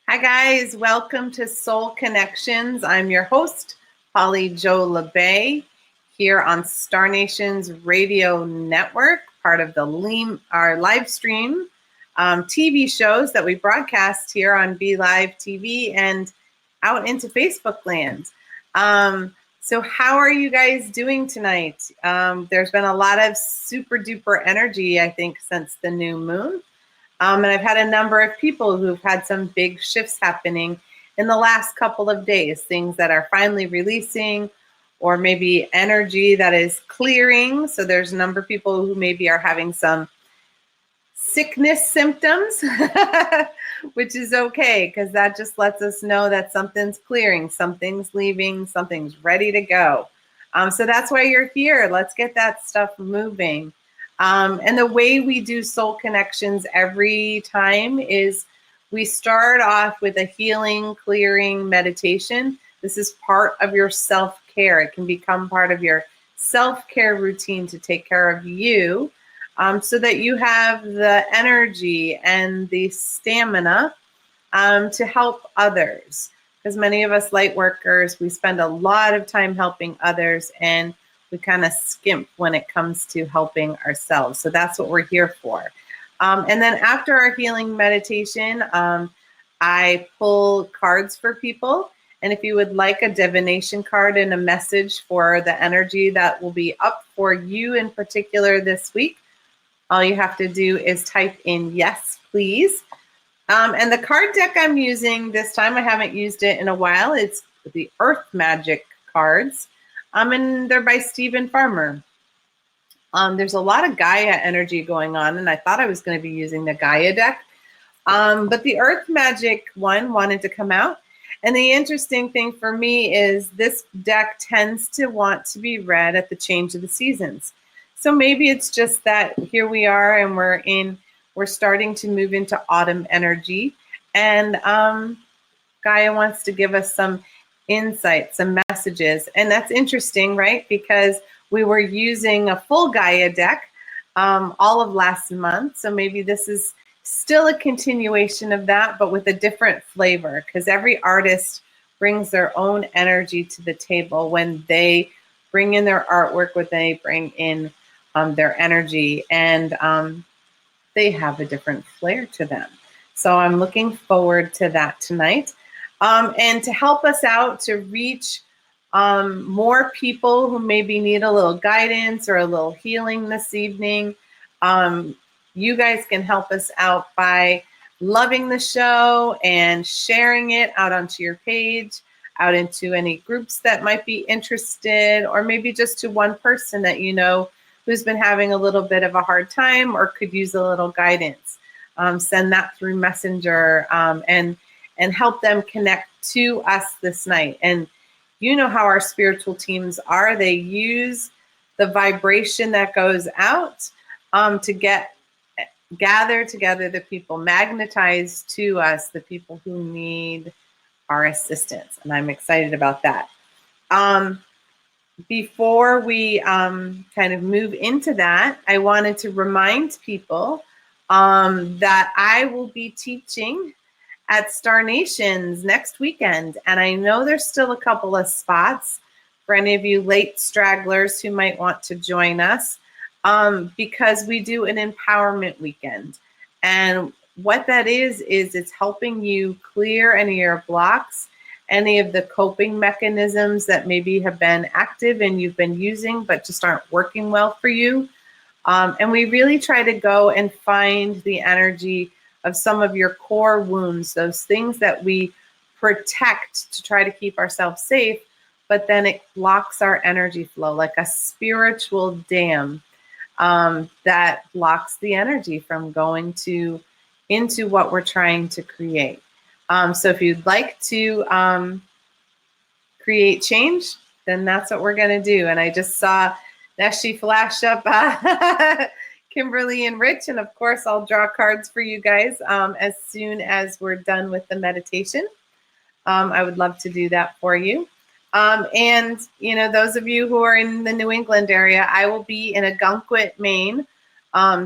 Hi guys, welcome to Soul Connections. I'm your host, Holly Jo Labbé, here on Star Nation's radio network, part of our live stream TV shows that we broadcast here on Be Live TV and out into Facebook land. So how are you guys doing tonight? There's been a lot of super duper energy, I think, since the new moon. And I've had a number of people who've had some big shifts happening in the last couple of days, things that are finally releasing, or maybe energy that is clearing. So there's a number of people who maybe are having some sickness symptoms, which is okay, because that just lets us know that something's clearing, something's leaving, something's ready to go. So that's why you're here. Let's get that stuff moving. And the way we do soul connections every time is we start off with a healing, clearing meditation. This is part of your self-care. It can become part of your self-care routine to take care of you, so that you have the energy and the stamina to help others. Because many of us light workers, we spend a lot of time helping others, and we kind of skimp when it comes to helping ourselves. So that's what we're here for. And then after our healing meditation, I pull cards for people. And if you would like a divination card and a message for the energy that will be up for you in particular this week, all you have to do is type in yes, please. And the card deck I'm using this time, I haven't used it in a while. It's the Earth Magic cards. And they're by Stephen Farmer. There's a lot of Gaia energy going on, and I thought I was going to be using the Gaia deck. But the Earth Magic one wanted to come out. And the interesting thing for me is this deck tends to want to be read at the change of the seasons. So maybe it's just that here we are and we're starting to move into autumn energy. And Gaia wants to give us some insights, some messages. And that's interesting, right? Because we were using a full Gaia deck all of last month. So maybe this is still a continuation of that, but with a different flavor, because every artist brings their own energy to the table when they bring in their artwork, when they bring in their energy, and they have a different flair to them. So I'm looking forward to that tonight. And to help us out to reach more people who maybe need a little guidance or a little healing this evening, you guys can help us out by loving the show and sharing it out onto your page, out into any groups that might be interested, or maybe just to one person that you know who's been having a little bit of a hard time or could use a little guidance. Send that through Messenger and help them connect to us this night. And you know how our spiritual teams are. They use the vibration that goes out to gather together the people, magnetize to us the people who need our assistance. And I'm excited about that. Before we kind of move into that, I wanted to remind people that I will be teaching at Star Nations next weekend. And I know there's still a couple of spots for any of you late stragglers who might want to join us, because we do an empowerment weekend. And what that is it's helping you clear any of your blocks, any of the coping mechanisms that maybe have been active and you've been using but just aren't working well for you. And we really try to go and find the energy of some of your core wounds, those things that we protect to try to keep ourselves safe, but then it blocks our energy flow like a spiritual dam that blocks the energy from going into what we're trying to create. So if you'd like to create change, then that's what we're going to do. And I just saw Neshi flash up Kimberly and Rich, and of course I'll draw cards for you guys as soon as we're done with the meditation. I would love to do that for you. And you know, those of you who are in the New England area, I will be in Ogunquit, Maine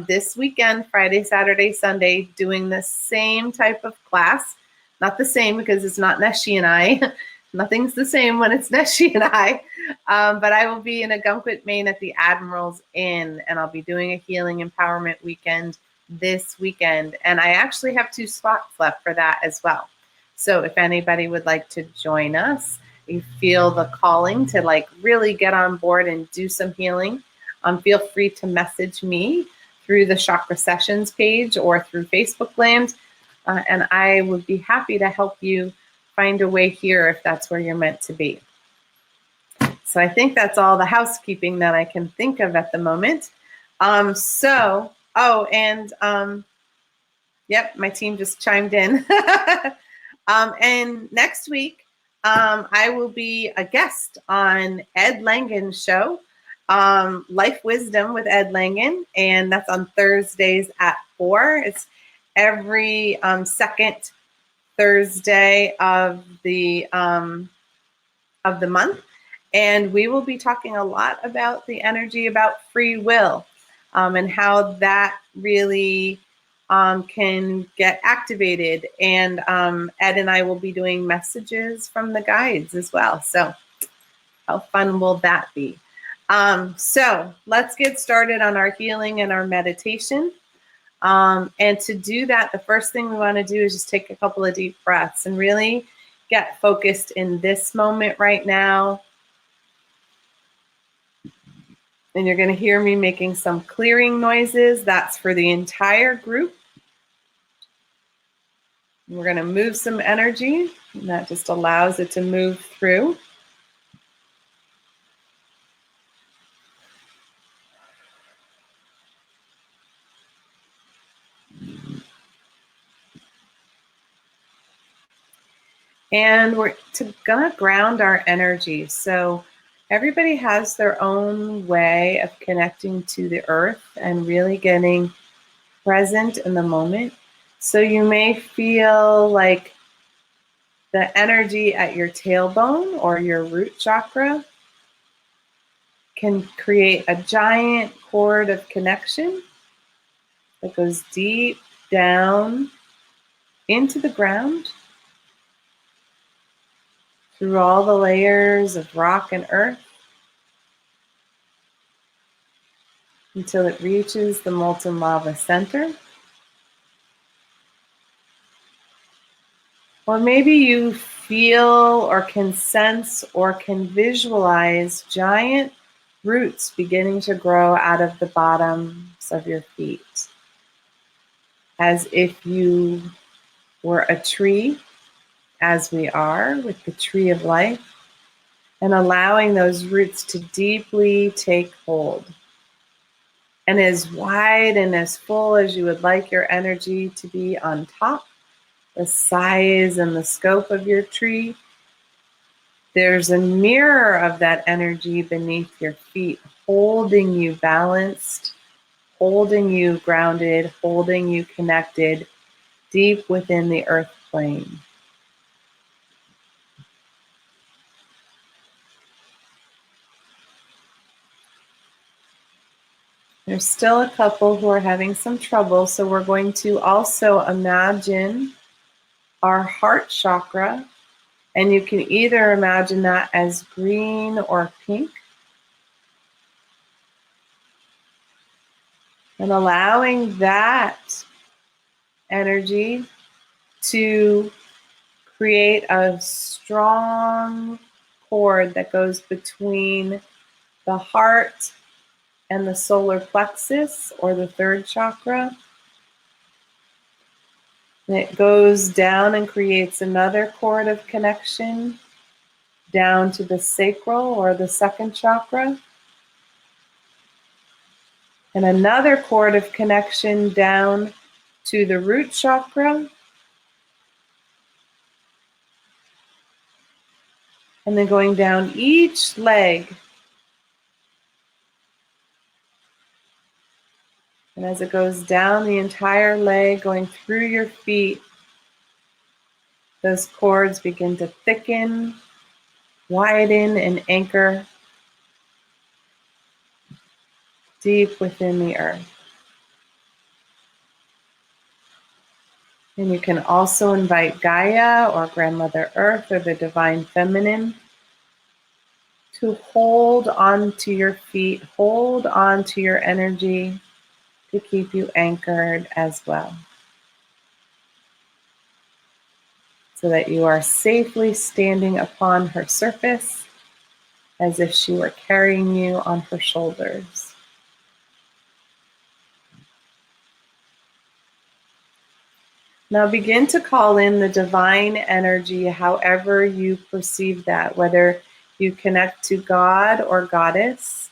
this weekend, Friday, Saturday, Sunday, doing the same type of class. Not the same because it's not Neshi and I. Nothing's the same when it's Neshi and I. But I will be in Agumquit, Maine at the Admiral's Inn, and I'll be doing a healing empowerment weekend this weekend. And I actually have 2 spots left for that as well. So if anybody would like to join us, you feel the calling to like really get on board and do some healing, feel free to message me through the Chakra Sessions page or through Facebook Land. And I would be happy to help you find a way here if that's where you're meant to be. So I think that's all the housekeeping that I can think of at the moment. Yep, my team just chimed in. And next week, I will be a guest on Ed Langen's show, Life Wisdom with Ed Langen, and that's on Thursdays at 4. It's every second Thursday of the month, and we will be talking a lot about the energy about free will, and how that really can get activated. And Ed and I will be doing messages from the guides as well. So how fun will that be? So let's get started on our healing and our meditation. And to do that, the first thing we want to do is just take a couple of deep breaths and really get focused in this moment right now. And you're going to hear me making some clearing noises. That's for the entire group. We're going to move some energy, and that just allows it to move through. And we're gonna ground our energy. So everybody has their own way of connecting to the earth and really getting present in the moment. So you may feel like the energy at your tailbone or your root chakra can create a giant cord of connection that goes deep down into the ground through all the layers of rock and earth until it reaches the molten lava center. Or maybe you feel or can sense or can visualize giant roots beginning to grow out of the bottoms of your feet, as if you were a tree, as we are with the tree of life, and allowing those roots to deeply take hold. And as wide and as full as you would like your energy to be on top, the size and the scope of your tree, there's a mirror of that energy beneath your feet, holding you balanced, holding you grounded, holding you connected deep within the earth plane. There's still a couple who are having some trouble, so we're going to also imagine our heart chakra, and you can either imagine that as green or pink, and allowing that energy to create a strong cord that goes between the heart and the solar plexus, or the third chakra. And it goes down and creates another cord of connection down to the sacral, or the second chakra. And another cord of connection down to the root chakra. And then going down each leg. And as it goes down the entire leg, going through your feet, those cords begin to thicken, widen, and anchor deep within the earth. And you can also invite Gaia or Grandmother Earth or the Divine Feminine to hold on to your feet, hold on to your energy to keep you anchored as well, so that you are safely standing upon her surface as if she were carrying you on her shoulders. Now begin to call in the divine energy however you perceive that, whether you connect to God or Goddess,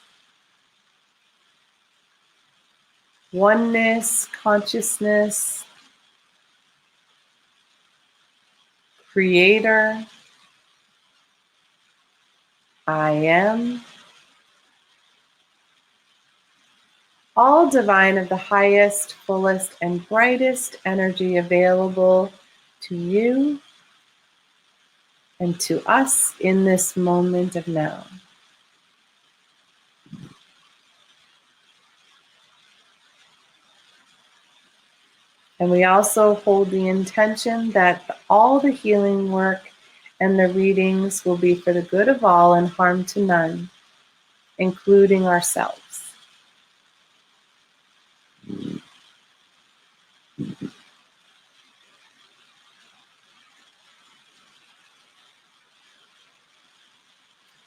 oneness, consciousness, creator, I am, all divine of the highest, fullest, and brightest energy available to you and to us in this moment of now. And we also hold the intention that all the healing work and the readings will be for the good of all and harm to none, including ourselves.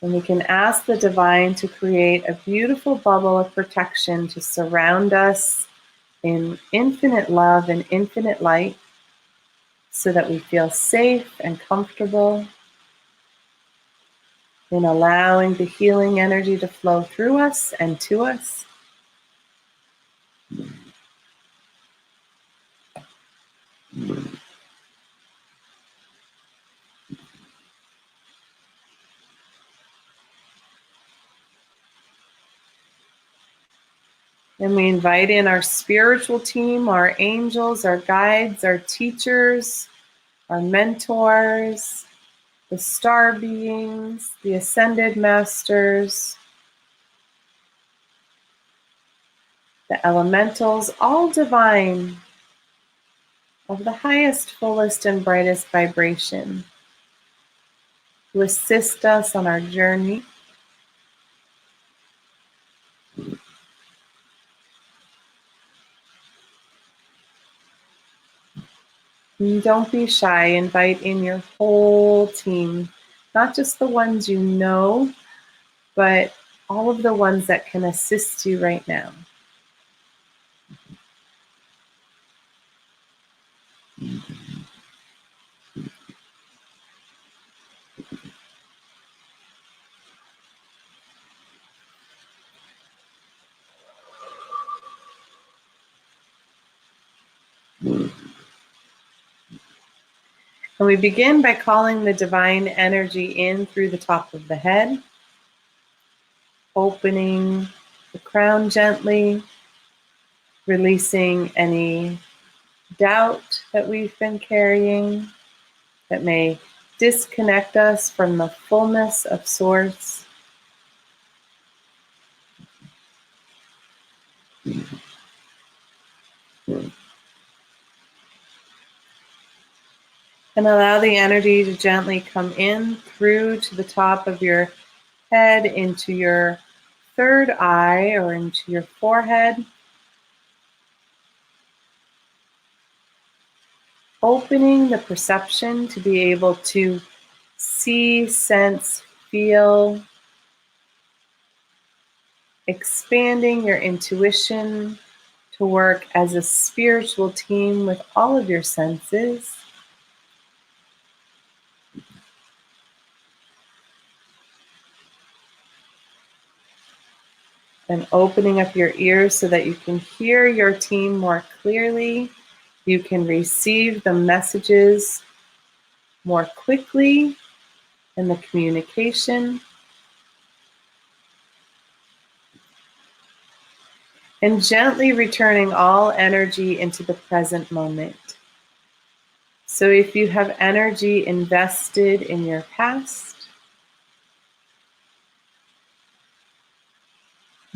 And we can ask the divine to create a beautiful bubble of protection to surround us in infinite love and infinite light, so that we feel safe and comfortable in allowing the healing energy to flow through us and to us. And we invite in our spiritual team, our angels, our guides, our teachers, our mentors, the star beings, the ascended masters, the elementals, all divine, of the highest, fullest, and brightest vibration, who assist us on our journey. And don't be shy, invite in your whole team, not just the ones you know, but all of the ones that can assist you right now. And we begin by calling the divine energy in through the top of the head, opening the crown gently, releasing any doubt that we've been carrying that may disconnect us from the fullness of Source. And allow the energy to gently come in through to the top of your head, into your third eye or into your forehead, opening the perception to be able to see, sense, feel, expanding your intuition to work as a spiritual team with all of your senses. And opening up your ears so that you can hear your team more clearly. You can receive the messages more quickly in the communication. And gently returning all energy into the present moment. So if you have energy invested in your past,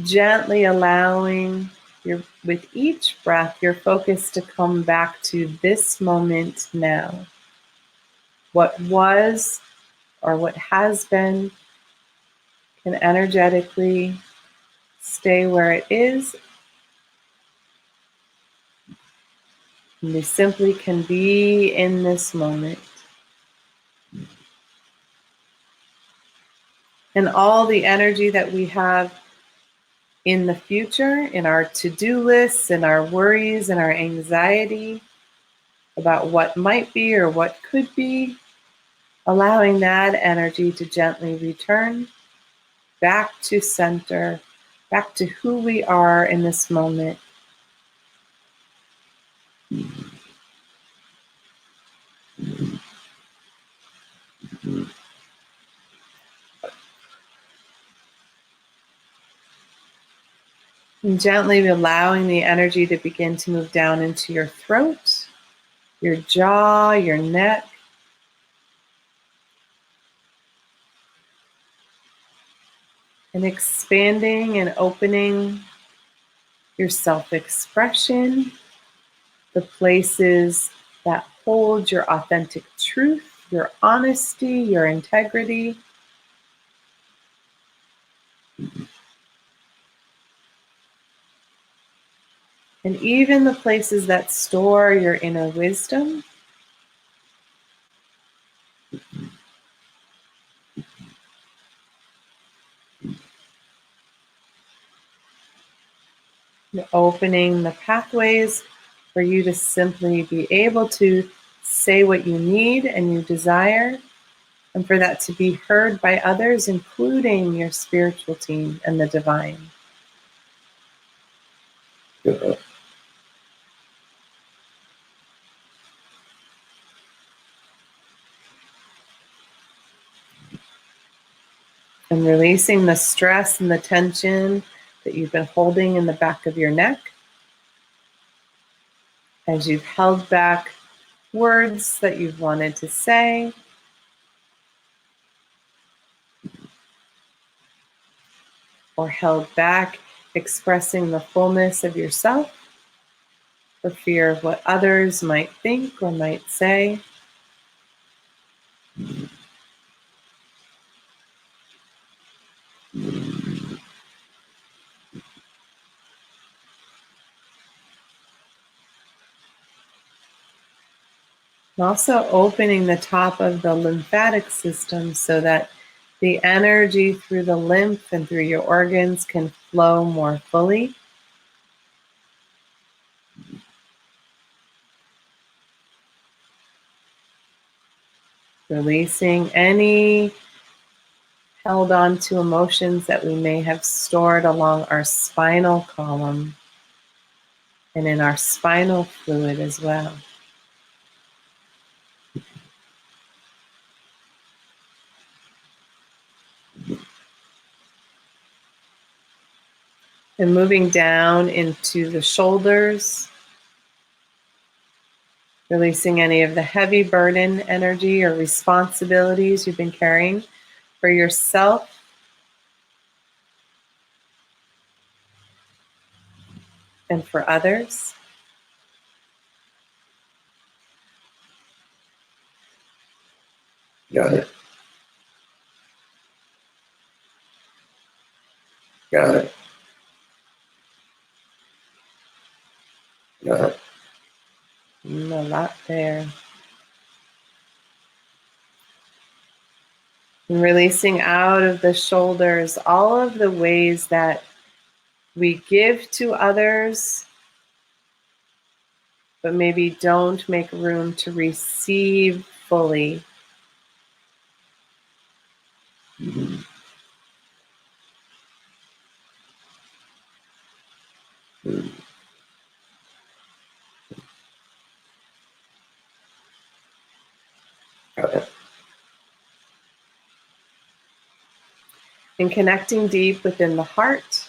gently allowing with each breath, your focus to come back to this moment now. What was or what has been can energetically stay where it is. And we simply can be in this moment. And all the energy that we have in the future, in our to-do lists, in our worries, and our anxiety about what might be or what could be, allowing that energy to gently return back to center, back to who we are in this moment. And gently allowing the energy to begin to move down into your throat, your jaw, your neck. And expanding and opening your self-expression, the places that hold your authentic truth, your honesty, your integrity. And even the places that store your inner wisdom. Opening the pathways for you to simply be able to say what you need and you desire, and for that to be heard by others, including your spiritual team and the divine. And releasing the stress and the tension that you've been holding in the back of your neck as you've held back words that you've wanted to say, or held back expressing the fullness of yourself for fear of what others might think or might say. And also opening the top of the lymphatic system so that the energy through the lymph and through your organs can flow more fully. Releasing any held on to emotions that we may have stored along our spinal column and in our spinal fluid as well. And moving down into the shoulders, releasing any of the heavy burden energy or responsibilities you've been carrying for yourself and for others. Got it. Got it. Got it. A lot there. And releasing out of the shoulders all of the ways that we give to others, but maybe don't make room to receive fully. Mm-hmm. Mm-hmm. Got it. And connecting deep within the heart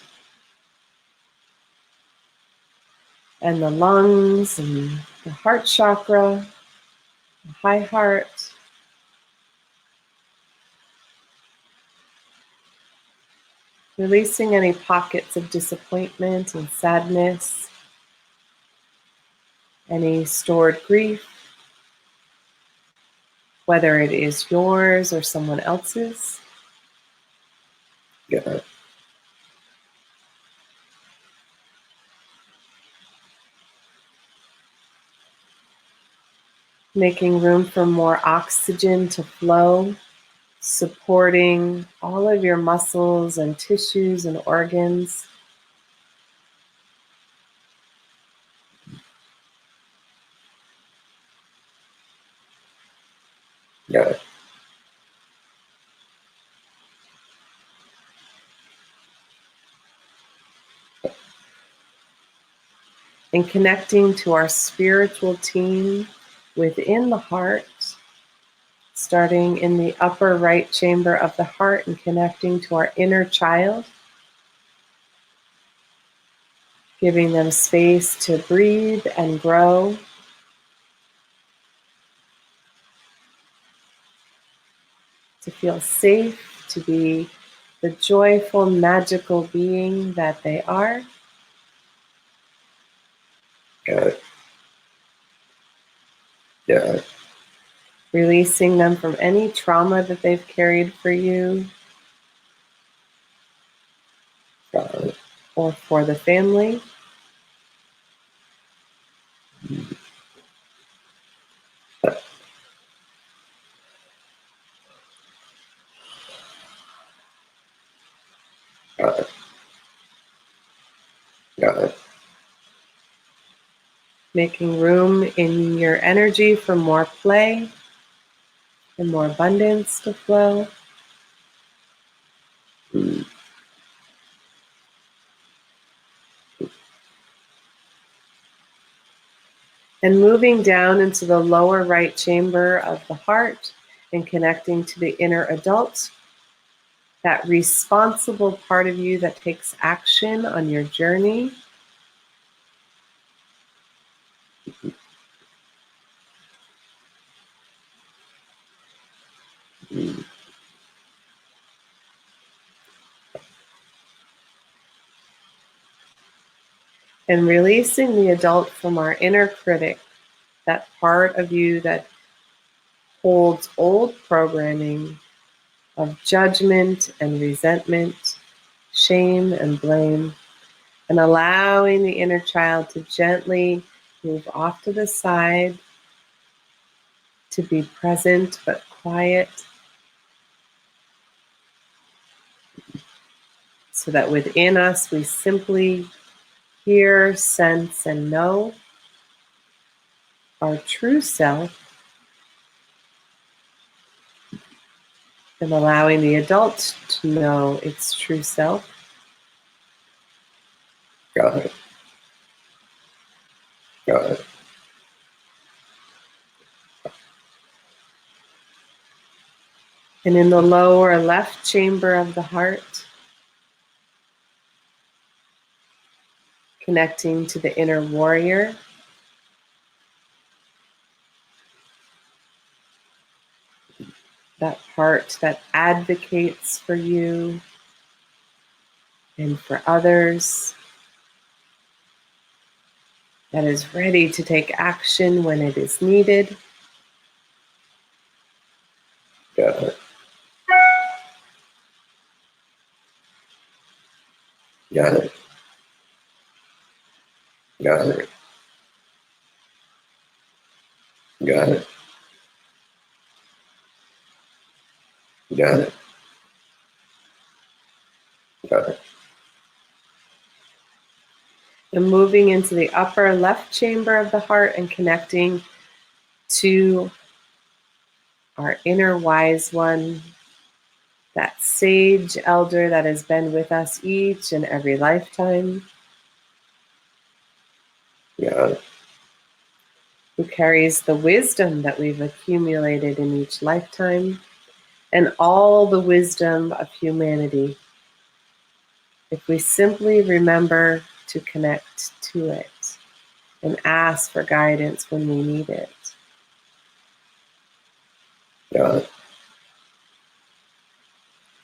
and the lungs and the heart chakra, the high heart. Releasing any pockets of disappointment and sadness, any stored grief, whether it is yours or someone else's. Got it. Making room for more oxygen to flow, supporting all of your muscles and tissues and organs. Got it. And connecting to our spiritual team within the heart, starting in the upper right chamber of the heart and connecting to our inner child, giving them space to breathe and grow. To feel safe, to be the joyful, magical being that they are. Got it. Got it. Releasing them from any trauma that they've carried for you Got it. or for the family. Got it. Got it. Making room in your energy for more play and more abundance to flow. And moving down into the lower right chamber of the heart and connecting to the inner adult, that responsible part of you that takes action on your journey. And releasing the adult from our inner critic, that part of you that holds old programming of judgment and resentment, shame and blame, and allowing the inner child to gently move off to the side, to be present but quiet, so that within us we simply hear, sense, and know our true self, and allowing the adult to know its true self. Got it. Got it. And in the lower left chamber of the heart, connecting to the inner warrior, that part that advocates for you and for others, that is ready to take action when it is needed. Got it. Got it. Got it. Got it. Got it. Got it. And moving into the upper left chamber of the heart and connecting to our inner wise one, that sage elder that has been with us each and every lifetime, Got it. who carries the wisdom that we've accumulated in each lifetime and all the wisdom of humanity, if we simply remember to connect to it and ask for guidance when we need it. Got it.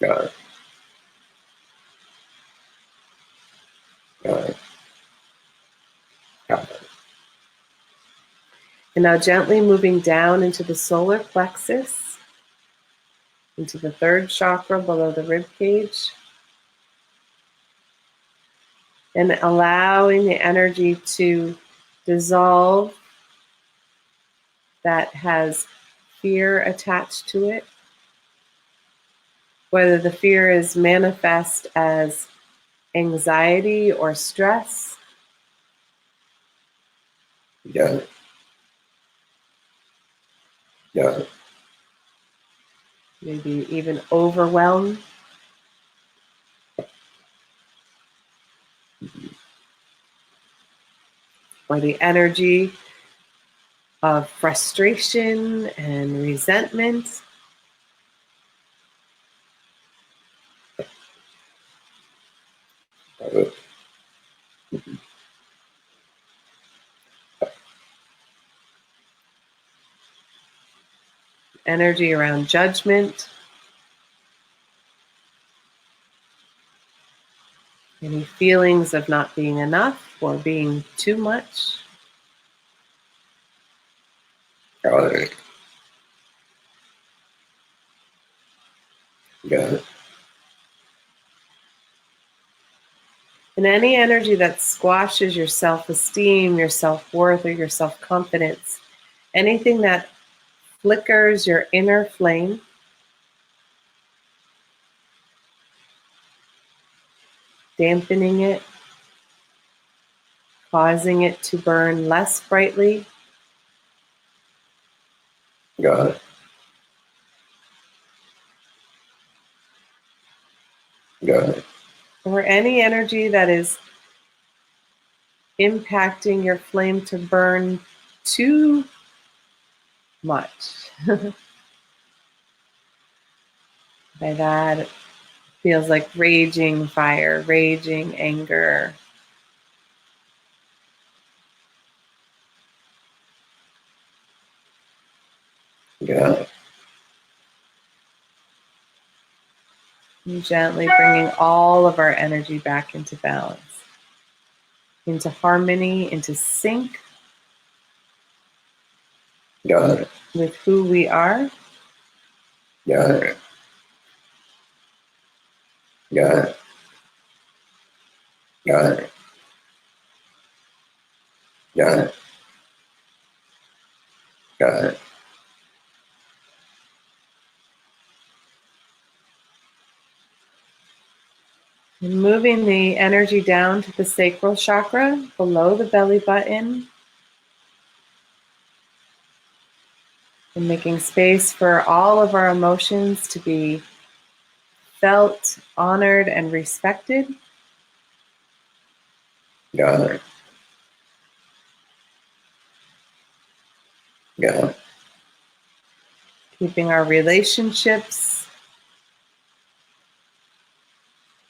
Got it. And now gently moving down into the solar plexus, into the third chakra below the rib cage, and allowing the energy to dissolve that has fear attached to it, whether the fear is manifest as anxiety or stress. Got it. Got it. Maybe even overwhelm. Or the energy of frustration and resentment. Got it. Energy around judgment. Any feelings of not being enough or being too much. Got it. Got it. And any energy that squashes your self-esteem, your self-worth, or your self-confidence, anything that flickers your inner flame, dampening it, causing it to burn less brightly. Got it. Got it. Or any energy that is impacting your flame to burn too much. By that, it feels like raging fire, raging anger. Got it. And gently bringing all of our energy back into balance, into harmony, into sync Got it. with who we are. Got it. Got it. Got it. Got it. Got it. And moving the energy down to the sacral chakra below the belly button. And making space for all of our emotions to be felt, honored, and respected. Got it. Got it. Keeping our relationships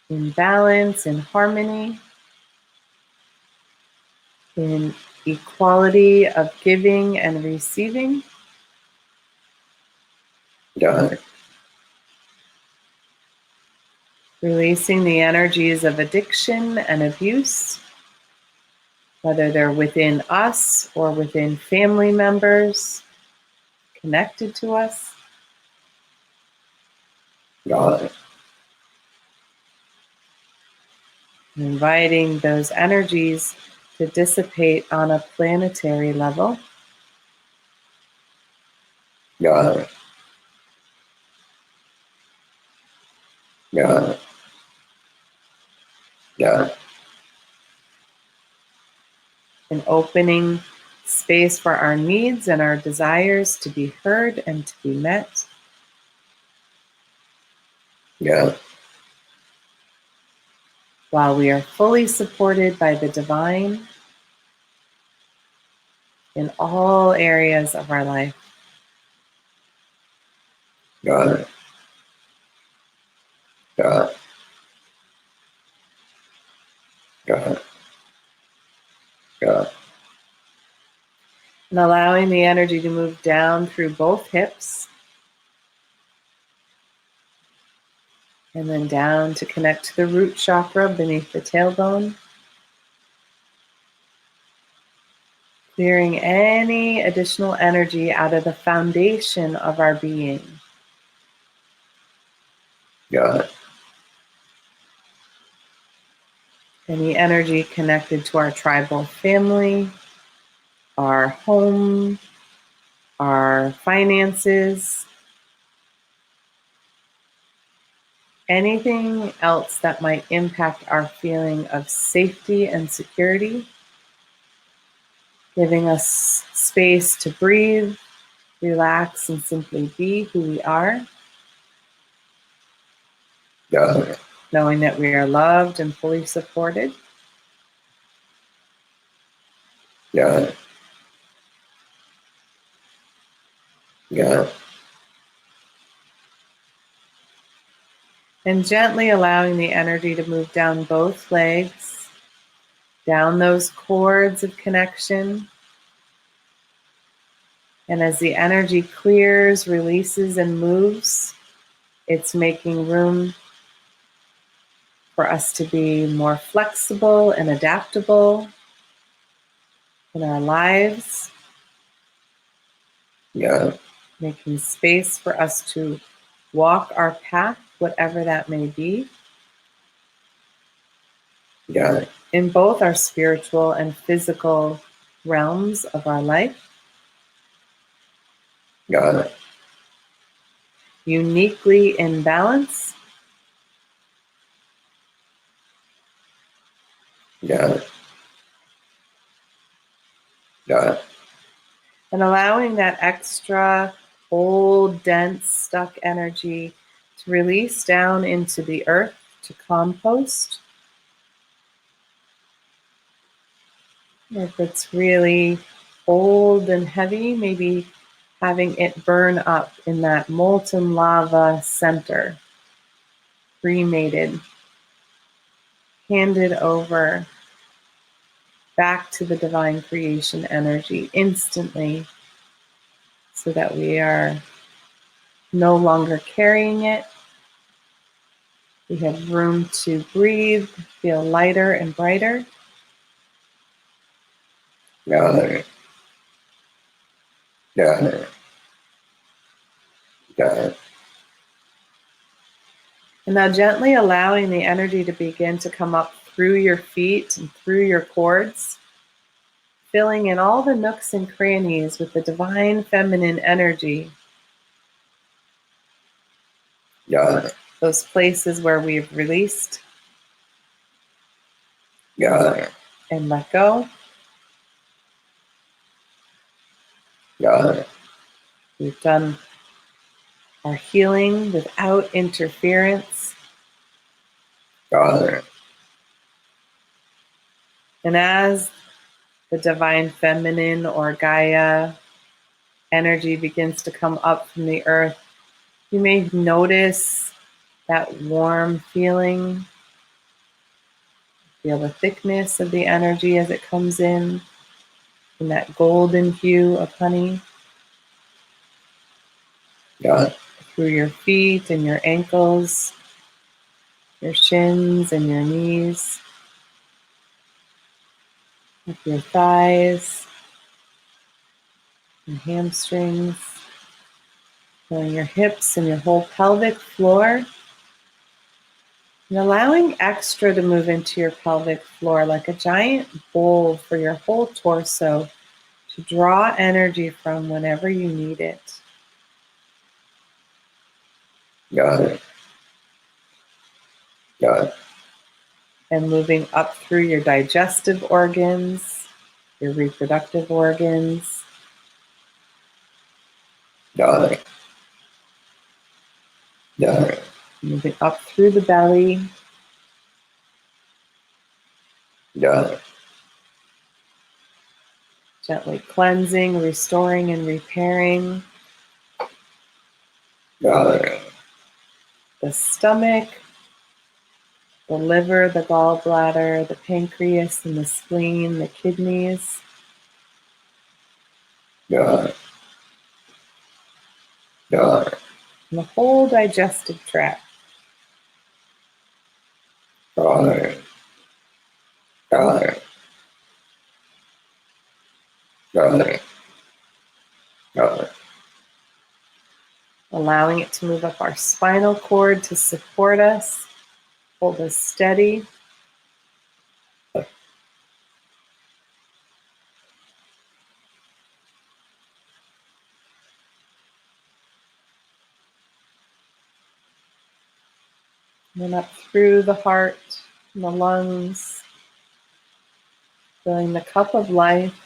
in balance, in harmony, in equality of giving and receiving. Got it. Releasing the energies of addiction and abuse, whether they're within us or within family members connected to us. Got it. Inviting those energies to dissipate on a planetary level. Got it. Got it. Got it. And opening space for our needs and our desires to be heard and to be met. Got it. While we are fully supported by the divine in all areas of our life. Got it. Got it. Got it. Got it. And allowing the energy to move down through both hips. And then down to connect to the root chakra beneath the tailbone. Clearing any additional energy out of the foundation of our being. Got it. Any energy connected to our tribal family, our home, our finances, anything else that might impact our feeling of safety and security, giving us space to breathe, relax, and simply be who we are, Got it. knowing that we are loved and fully supported. Got it. Got it. And gently allowing the energy to move down both legs, down those cords of connection. And as the energy clears, releases, and moves, it's making room for us to be more flexible and adaptable in our lives, Got it. making space for us to walk our path, whatever that may be, Got it. in both our spiritual and physical realms of our life, Got it. uniquely in balance, Got it. Got it. and allowing that extra old, dense, stuck energy to release down into the earth to compost. If it's really old and heavy, maybe having it burn up in that molten lava center, cremated, handed over back to the divine creation energy instantly, so that we are no longer carrying it. We have room to breathe, feel lighter and brighter. Got it. Got it. Got it. And now gently allowing the energy to begin to come up through your feet and through your cords, filling in all the nooks and crannies with the divine feminine energy, Got it. those places where we've released Got it. and let go. Got it. We've done our healing without interference. Got it. And as the divine feminine or Gaia energy begins to come up from the earth, you may notice that warm feeling. Feel the thickness of the energy as it comes in that golden hue of honey Got it. through your feet and your ankles, your shins and your knees, up your thighs, your hamstrings, feeling your hips and your whole pelvic floor, and allowing extra to move into your pelvic floor like a giant bowl for your whole torso to draw energy from whenever you need it. Got it. Got it. And moving up through your digestive organs, your reproductive organs, Got it. Got it. moving up through the belly, Got it. gently cleansing, restoring, and repairing Got it. the stomach, the liver, the gallbladder, the pancreas, and the spleen, the kidneys, Got it. Got it. and the whole digestive tract. Got it. Got it. Got it. Got it. Allowing it to move up our spinal cord to support us, hold us steady. And then up through the heart and the lungs, filling the cup of life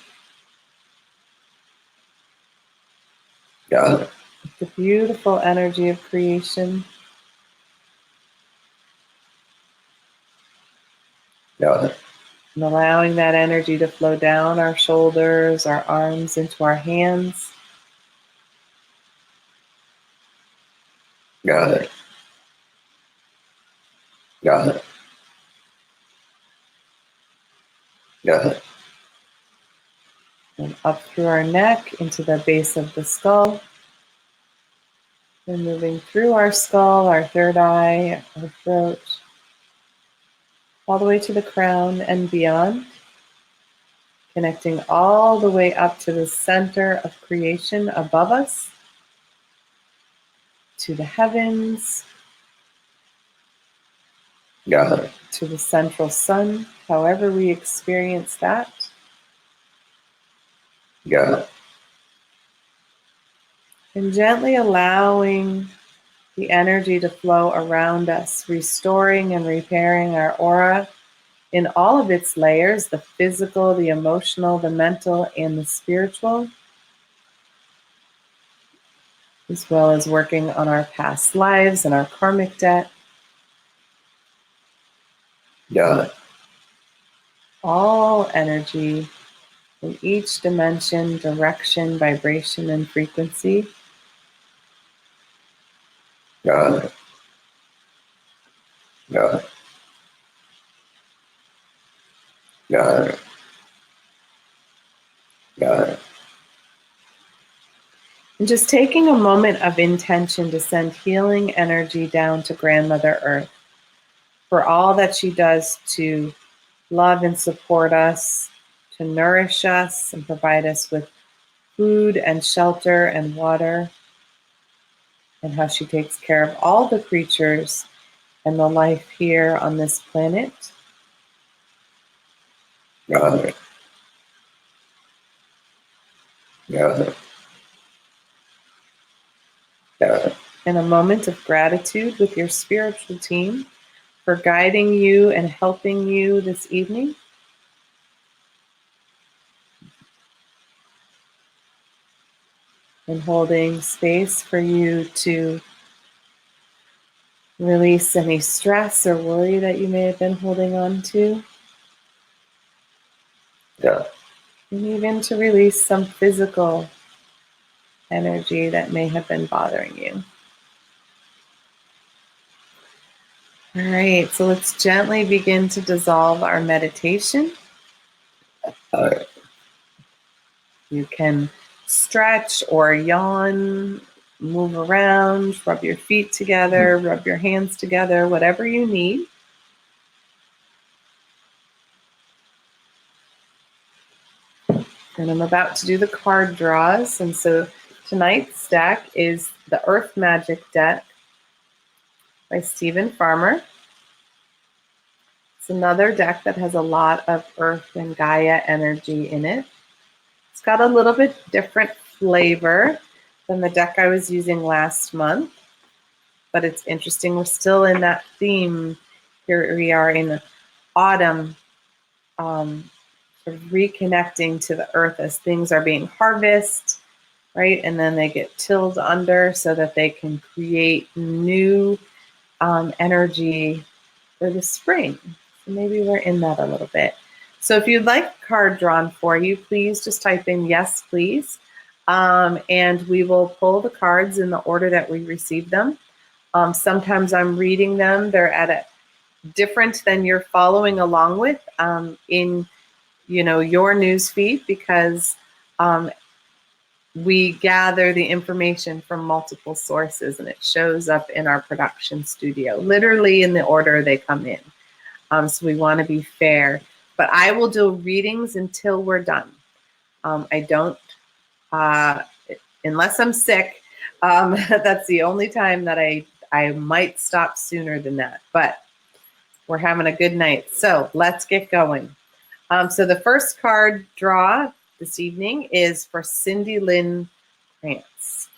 Got it. with the beautiful energy of creation. Got it. And allowing that energy to flow down our shoulders, our arms, into our hands. Got it. Got it. Got it. And up through our neck into the base of the skull. And moving through our skull, our third eye, our throat, all the way to the crown and beyond. Connecting all the way up to the center of creation above us, to the heavens, Got it. to the central sun, however we experience that. Got it. And gently allowing the energy to flow around us, restoring and repairing our aura in all of its layers, the physical, the emotional, the mental, and the spiritual, as well as working on our past lives and our karmic debt. Got it. All energy in each dimension, direction, vibration, and frequency. Got it. Got it. Got it. Got it. And just taking a moment of intention to send healing energy down to Grandmother Earth for all that she does to love and support us, to nourish us and provide us with food and shelter and water, and how she takes care of all the creatures and the life here on this planet. Got it. Got it. Got it. And a moment of gratitude with your spiritual team for guiding you and helping you this evening. And holding space for you to release any stress or worry that you may have been holding on to. Yeah. And even to release some physical energy that may have been bothering you. All right, so let's gently begin to dissolve our meditation. All right. You can stretch or yawn, move around, rub your feet together, rub your hands together, whatever you need. And I'm about to do the card draws. And so tonight's deck is the Earth Magic deck by Stephen Farmer. It's another deck that has a lot of Earth and Gaia energy in it. It's got a little bit different flavor than the deck I was using last month, but it's interesting. We're still in that theme. Here we are in autumn, sort of reconnecting to the earth as things are being harvested, right? And then they get tilled under so that they can create new energy for the spring. So maybe we're in that a little bit. So if you'd like a card drawn for you, please just type in yes, please. And we will pull the cards in the order that we receive them. Sometimes I'm reading them. They're at a different than you're following along with in your news feed, because we gather the information from multiple sources and it shows up in our production studio, literally in the order they come in. So we want to be fair. But I will do readings until we're done. I don't, unless I'm sick. That's the only time that I might stop sooner than that. But we're having a good night. So let's get going. So the first card draw this evening is for Cindy Lynn Krantz.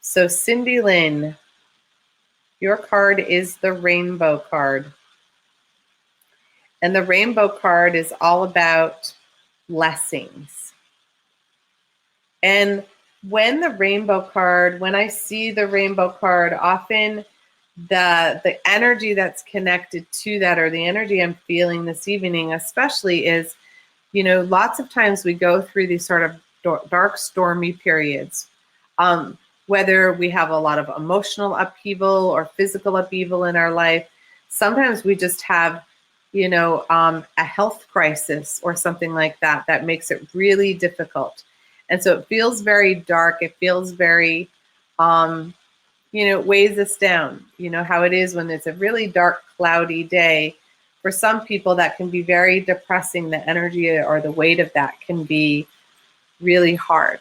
So Cindy Lynn, your card is the rainbow card. And the rainbow card is all about blessings. And when I see the rainbow card, often the energy that's connected to that, or the energy I'm feeling this evening especially, is, lots of times we go through these sort of dark, stormy periods. Whether we have a lot of emotional upheaval or physical upheaval in our life, sometimes we just have, a health crisis or something like that that makes it really difficult. And so it feels very dark. It feels very, it weighs us down. You know how it is when it's a really dark, cloudy day. For some people, that can be very depressing. The energy or the weight of that can be really hard.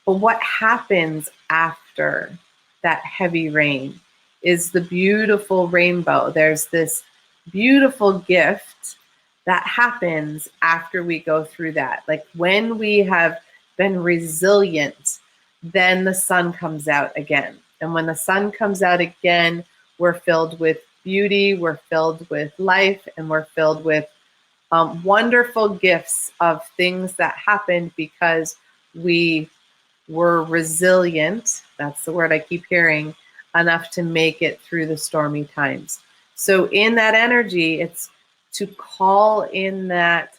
But what happens after that heavy rain is the beautiful rainbow. There's this beautiful gift that happens after we go through that. Like when we have been resilient, then the sun comes out again. And when the sun comes out again, we're filled with beauty, we're filled with life, and we're filled with wonderful gifts of things that happened because we were resilient. That's the word I keep hearing, enough to make it through the stormy times. So in that energy, it's to call in that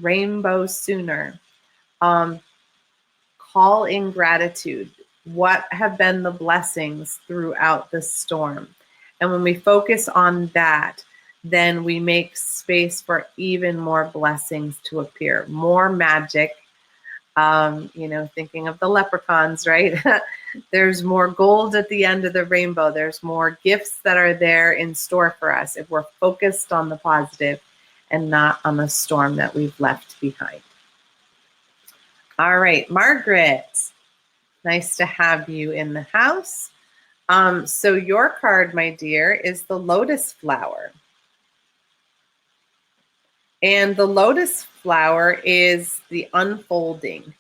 rainbow sooner. Call in gratitude. What have been the blessings throughout the storm? And when we focus on that, then we make space for even more blessings to appear, more magic. Thinking of the leprechauns, right? There's more gold at the end of the rainbow. There's more gifts that are there in store for us if we're focused on the positive and not on the storm that we've left behind. All right, Margaret, nice to have you in the house. So your card, my dear, is the lotus flower. And the lotus flower is the unfolding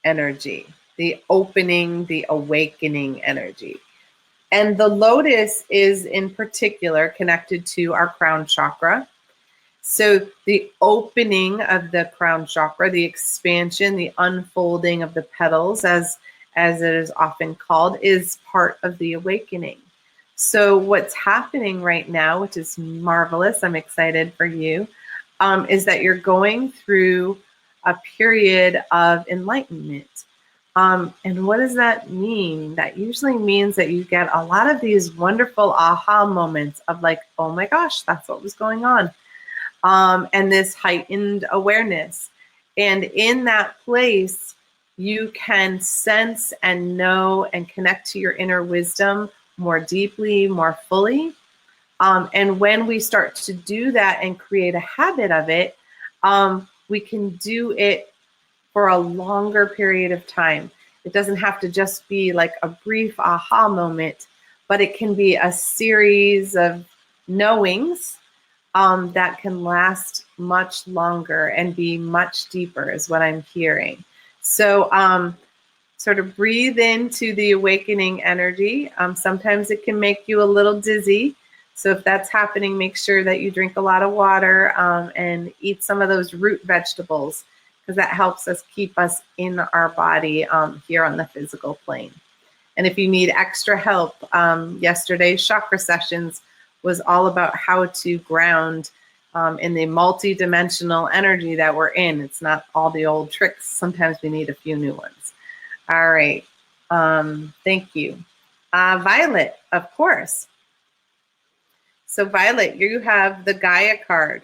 energy, the opening, the awakening energy. And the lotus is in particular connected to our crown chakra. So the opening of the crown chakra, the expansion, the unfolding of the petals, as it is often called, is part of the awakening. So what's happening right now, which is marvelous, I'm excited for you, is that you're going through a period of enlightenment. And what does that mean? That usually means that you get a lot of these wonderful aha moments of like, oh my gosh, that's what was going on. And this heightened awareness. And in that place, you can sense and know and connect to your inner wisdom more deeply, more fully. And when we start to do that and create a habit of it, we can do it for a longer period of time. It doesn't have to just be like a brief aha moment, but it can be a series of knowings that can last much longer and be much deeper, is what I'm hearing. So sort of breathe into the awakening energy. Sometimes it can make you a little dizzy. So if that's happening, make sure that you drink a lot of water and eat some of those root vegetables, because that helps us keep us in our body here on the physical plane. And if you need extra help, yesterday's chakra sessions was all about how to ground in the multi-dimensional energy that we're in. It's not all the old tricks. Sometimes we need a few new ones. All right. Thank you. Violet, of course. So Violet, you have the Gaia card.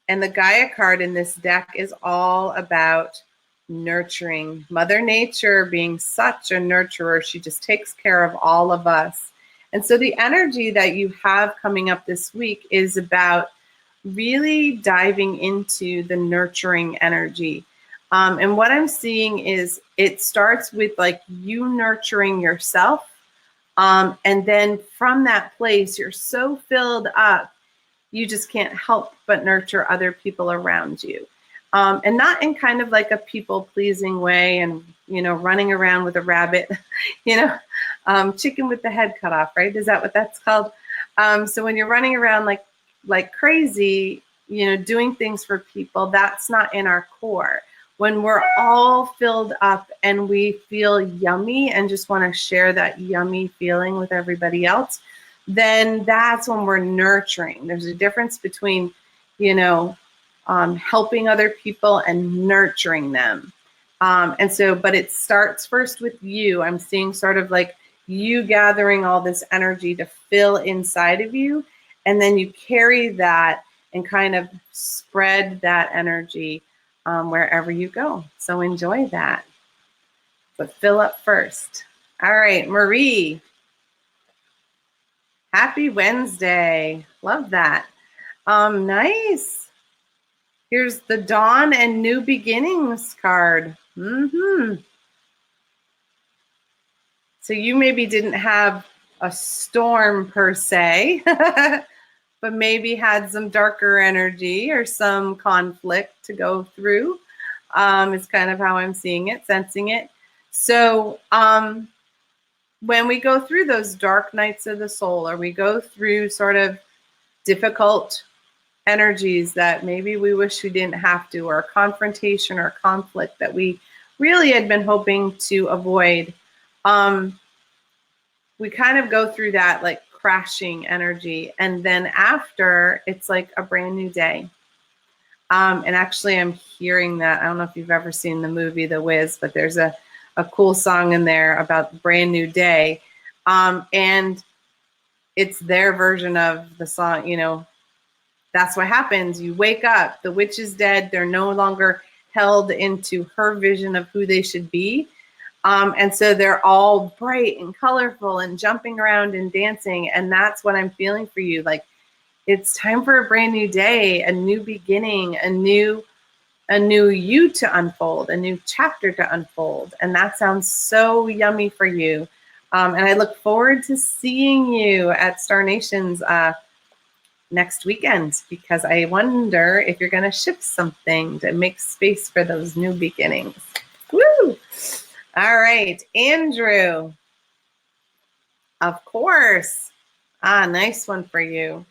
And the Gaia card in this deck is all about nurturing. Mother Nature being such a nurturer, she just takes care of all of us. And so the energy that you have coming up this week is about really diving into the nurturing energy. And what I'm seeing is it starts with like you nurturing yourself. And then from that place, you're so filled up, you just can't help but nurture other people around you. And not in kind of like a people pleasing way and, you know, running around with a rabbit, you know, chicken with the head cut off, right? Is that what that's called? So when you're running around like crazy, you know, doing things for people, that's not in our core. When we're all filled up and we feel yummy and just want to share that yummy feeling with everybody else, then that's when we're nurturing. There's a difference between, you know, helping other people and nurturing them. And so, but it starts first with you. I'm seeing sort of like you gathering all this energy to fill inside of you. And then you carry that and kind of spread that energy wherever you go. So enjoy that. But fill up first. All right, Marie. Happy Wednesday. Love that. Nice. Here's the Dawn and New Beginnings card. So you maybe didn't have a storm per se, but maybe had some darker energy or some conflict to go through. It's kind of how I'm seeing it, sensing it. So when we go through those dark nights of the soul, or we go through sort of difficult energies that maybe we wish we didn't have to, or a confrontation or conflict that we really had been hoping to avoid, we kind of go through that like crashing energy. And then after, it's like a brand new day. And actually, I'm hearing that. I don't know if you've ever seen the movie The Wiz, but there's a cool song in there about brand new day. And it's their version of the song, you know, that's what happens. You wake up, the witch is dead. They're no longer held into her vision of who they should be. And so they're all bright and colorful and jumping around and dancing. And that's what I'm feeling for you. Like, it's time for a brand new day, a new beginning, a new you to unfold, a new chapter to unfold. And that sounds so yummy for you. And I look forward to seeing you at Star Nations next weekend, because I wonder if you're going to shift something to make space for those new beginnings. Woo! All right, Andrew. Of course. Nice one for you.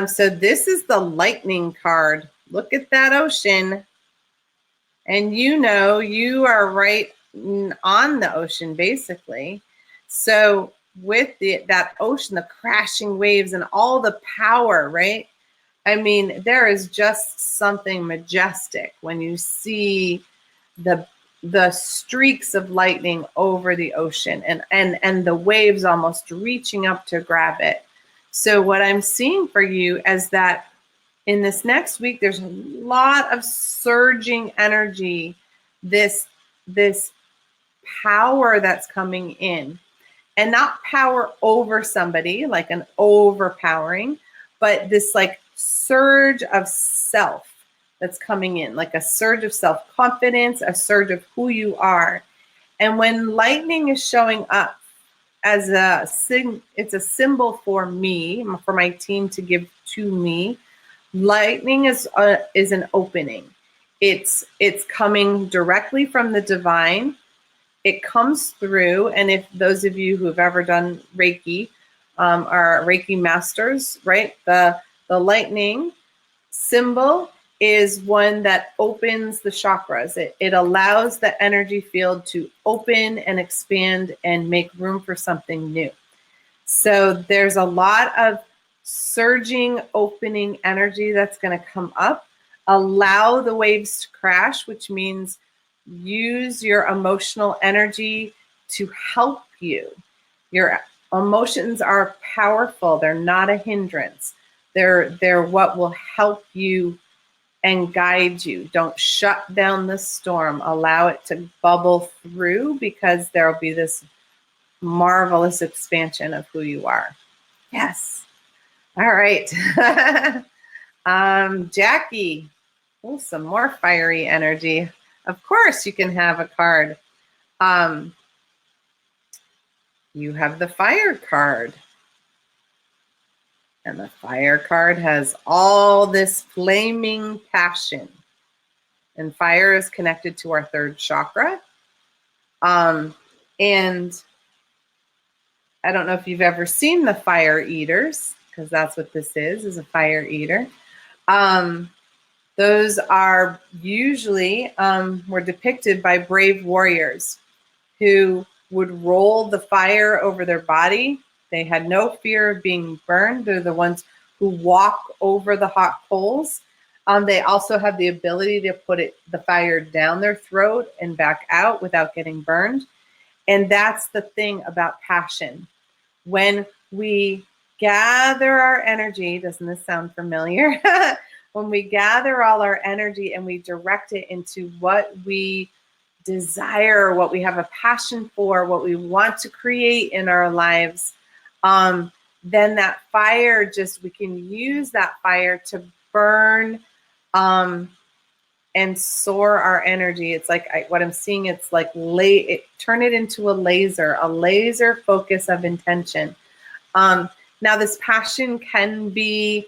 So this is the lightning card. Look at that ocean. And you know, you are right on the ocean, basically. So with that ocean, the crashing waves and all the power, right? I mean, there is just something majestic when you see the streaks of lightning over the ocean and the waves almost reaching up to grab it. So what I'm seeing for you is that in this next week, there's a lot of surging energy, this power that's coming in. And not power over somebody, like an overpowering, but this like surge of self that's coming in, like a surge of self-confidence, a surge of who you are. And when lightning is showing up as it's a symbol for me, for my team to give to me. Lightning is an opening. It's coming directly from the divine. It comes through, and if those of you who have ever done Reiki are Reiki masters, right? The lightning symbol is one that opens the chakras. It allows the energy field to open and expand and make room for something new. So there's a lot of surging, opening energy that's going to come up. Allow the waves to crash, which means use your emotional energy to help you. Your emotions are powerful. They're not a hindrance. They're what will help you and guide you. Don't shut down the storm. Allow it to bubble through, because there'll be this marvelous expansion of who you are. Yes. All right. Jackie. Oh, some more fiery energy. Of course you can have a card. You have the fire card. And the fire card has all this flaming passion. And fire is connected to our third chakra. And I don't know if you've ever seen the fire eaters, because that's what this is a fire eater. Those are usually were depicted by brave warriors who would roll the fire over their body. They had no fear of being burned. They're the ones who walk over the hot coals. They also have the ability to put the fire down their throat and back out without getting burned. And that's the thing about passion. When we gather our energy, doesn't this sound familiar? When we gather all our energy and we direct it into what we desire, what we have a passion for, what we want to create in our lives, then that fire we can use that fire to burn and soar our energy. It's like what I'm seeing, it's like turn it into a laser focus of intention. Now this passion can be,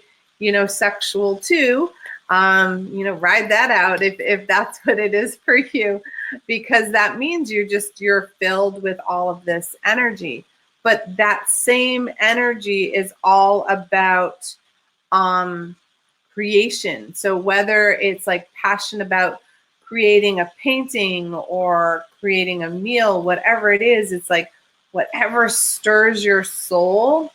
sexual too. Ride that out if that's what it is for you, because that means you're filled with all of this energy. But that same energy is all about creation. So whether it's like passion about creating a painting or creating a meal, whatever it is, it's like whatever stirs your soul,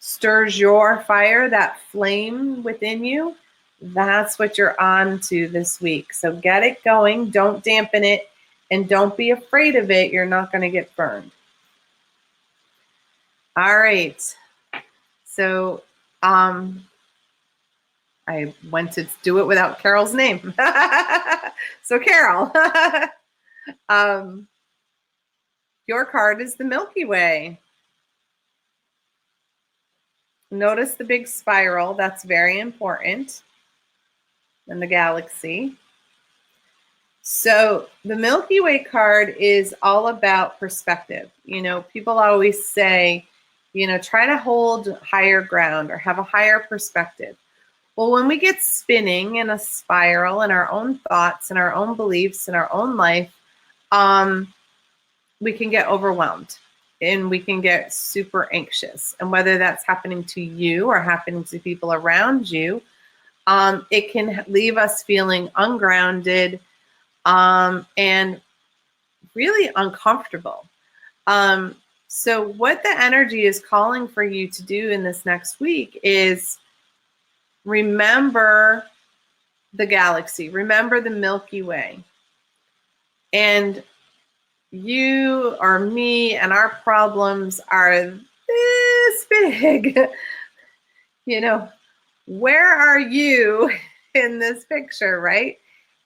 stirs your fire, that flame within you, that's what you're on to this week. So get it going, don't dampen it, and don't be afraid of it. You're not going to get burned. All right. So I went to do it without Carol's name. So Carol, your card is the Milky Way. Notice the big spiral. That's very important in the galaxy. So the Milky Way card is all about perspective. People always say, try to hold higher ground or have a higher perspective. Well, when we get spinning in a spiral in our own thoughts and our own beliefs in our own life, we can get overwhelmed and we can get super anxious. And whether that's happening to you or happening to people around you, it can leave us feeling ungrounded and really uncomfortable. So what the energy is calling for you to do in this next week is remember the galaxy, remember the Milky Way. And you or me and our problems are this big. Where are you in this picture, right?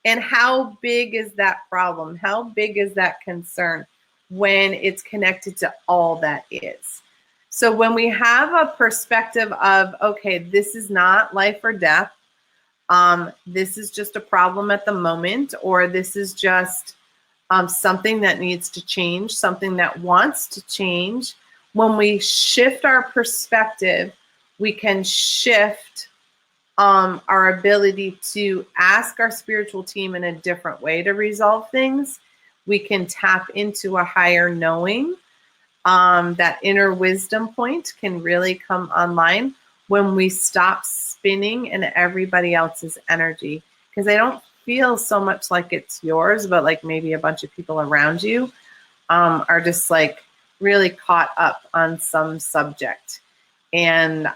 And how big is that problem? How big is that concern when it's connected to all that is? So when we have a perspective of, okay, this is not life or death, this is just a problem at the moment, or this is just something that needs to change, something that wants to change. When we shift our perspective, we can shift our ability to ask our spiritual team in a different way to resolve things. We can tap into a higher knowing. That inner wisdom point can really come online when we stop spinning in everybody else's energy, because they don't feel so much like it's yours, but like maybe a bunch of people around you are just like really caught up on some subject, and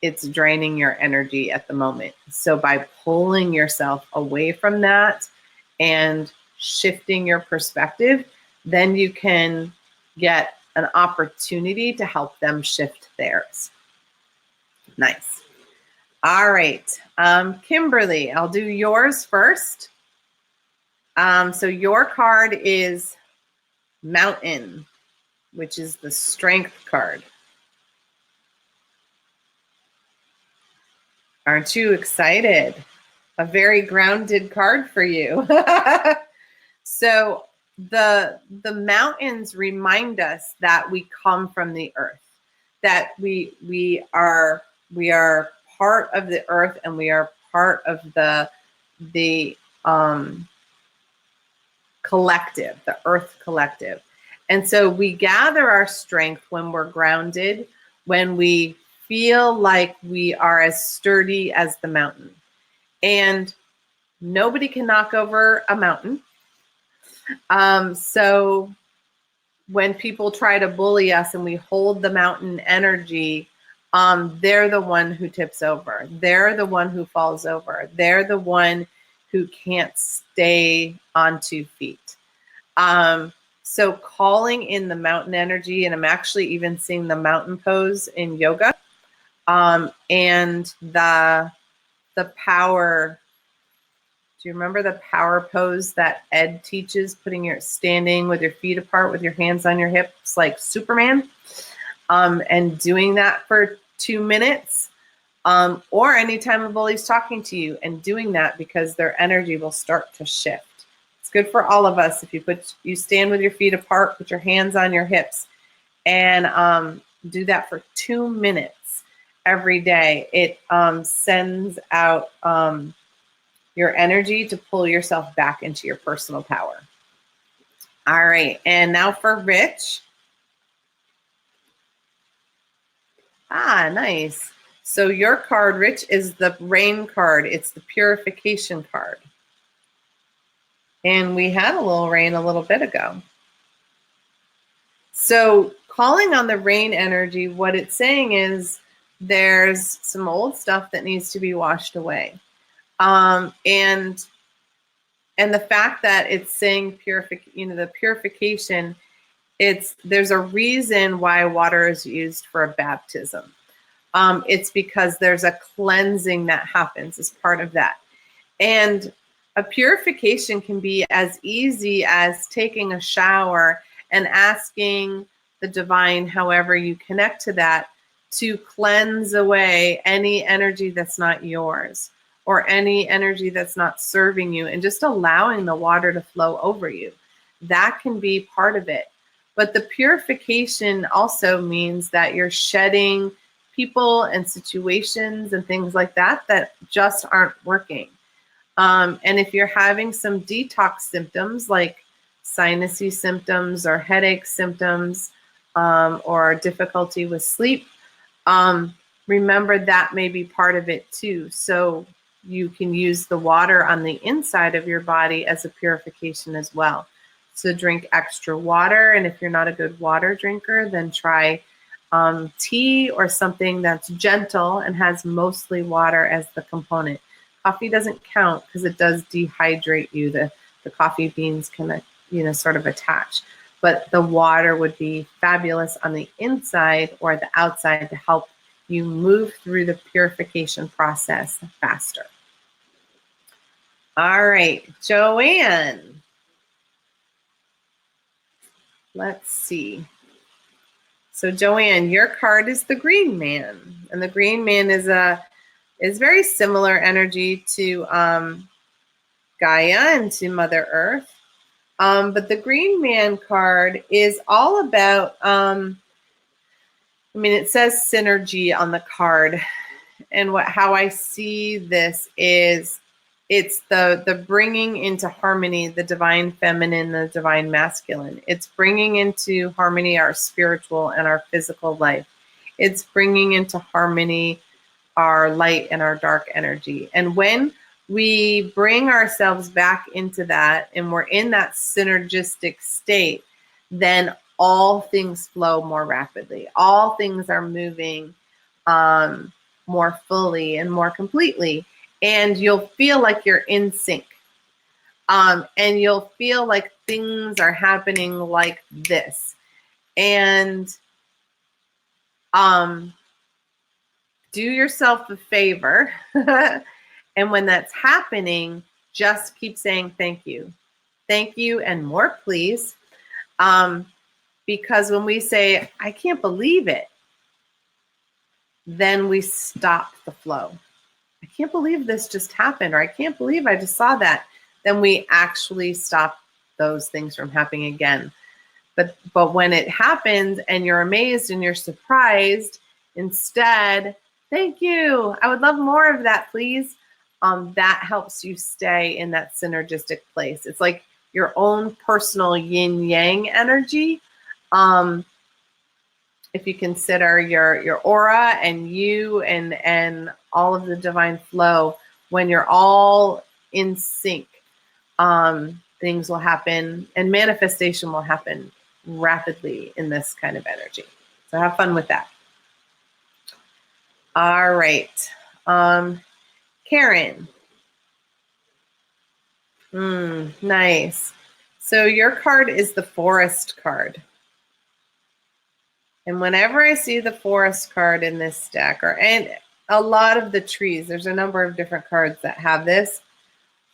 it's draining your energy at the moment. So by pulling yourself away from that and shifting your perspective, then you can get an opportunity to help them shift theirs. Nice. All right. Kimberly, I'll do yours first. So your card is Mountain, which is the Strength card. Aren't you excited? a very grounded card for you. So the mountains remind us that we come from the earth, that we are part of the earth, and we are part of the collective, the earth collective. And so we gather our strength when we're grounded, when we feel like we are as sturdy as the mountain. And nobody can knock over a mountain. So when people try to bully us and we hold the mountain energy, they're the one who tips over. They're the one who falls over. They're the one who can't stay on 2 feet. So calling in the mountain energy, and I'm actually even seeing the mountain pose in yoga, and the power. Do you remember the power pose that Ed teaches? Standing with your feet apart, with your hands on your hips, like Superman, and doing that for 2 minutes, or anytime a bully's talking to you, and doing that, because their energy will start to shift. It's good for all of us. If you stand with your feet apart, put your hands on your hips, and do that for 2 minutes every day. It sends out your energy to pull yourself back into your personal power. All right, and now for Rich. Nice. So your card, Rich, is the rain card. It's the purification card. And we had a little rain a little bit ago. So calling on the rain energy, what it's saying is there's some old stuff that needs to be washed away. And the fact that it's saying the purification, there's a reason why water is used for a baptism. It's because there's a cleansing that happens as part of that. And a purification can be as easy as taking a shower and asking the divine, however you connect to that, to cleanse away any energy that's not yours, or any energy that's not serving you, and just allowing the water to flow over you. That can be part of it. But the purification also means that you're shedding people and situations and things like that that just aren't working. And if you're having some detox symptoms, like sinusy symptoms or headache symptoms, or difficulty with sleep, remember that may be part of it too. So you can use the water on the inside of your body as a purification as well. So drink extra water, and if you're not a good water drinker, then try tea or something that's gentle and has mostly water as the component. Coffee doesn't count because it does dehydrate you. The coffee beans can, sort of attach. But the water would be fabulous on the inside or the outside to help you move through the purification process faster. All right, Joanne. Let's see. So Joanne, your card is the Green Man, and the Green Man is very similar energy to Gaia and to Mother Earth. But the Green Man card is all about, it says synergy on the card. And how I see this is it's the bringing into harmony the divine feminine, the divine masculine. It's bringing into harmony our spiritual and our physical life. It's bringing into harmony our light and our dark energy. And when we bring ourselves back into that and we're in that synergistic state, then all things flow more rapidly. All things are moving more fully and more completely. And you'll feel like you're in sync. And you'll feel like things are happening like this. And do yourself a favor. And when that's happening, just keep saying thank you. Thank you and more, please. Because when we say, I can't believe it, then we stop the flow. I can't believe this just happened, or I can't believe I just saw that, then we actually stop those things from happening again. But when it happens and you're amazed and you're surprised, instead, thank you, I would love more of that, please. That helps you stay in that synergistic place. It's like your own personal yin yang energy. If you consider your aura and you and all of the divine flow, when you're all in sync, things will happen and manifestation will happen rapidly in this kind of energy. So have fun with that. All right. Karen. Nice. So your card is the Forest card. And whenever I see the Forest card in this deck, and a lot of the trees, there's a number of different cards that have this,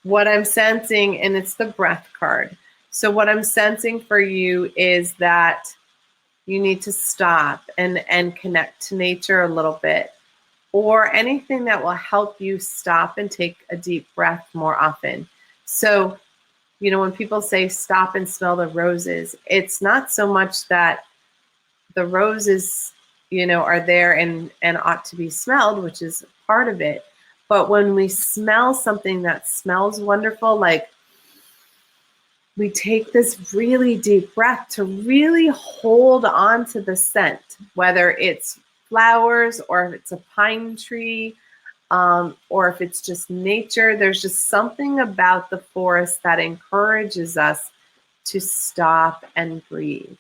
what I'm sensing, and it's the Breath card. So what I'm sensing for you is that you need to stop and connect to nature a little bit, or anything that will help you stop and take a deep breath more often. So, you know, when people say stop and smell the roses, it's not so much that the roses, you know, are there and ought to be smelled, which is part of it. But when we smell something that smells wonderful, like we take this really deep breath to really hold on to the scent, whether it's flowers or if it's a pine tree, or if it's just nature. There's just something about the forest that encourages us to stop and breathe.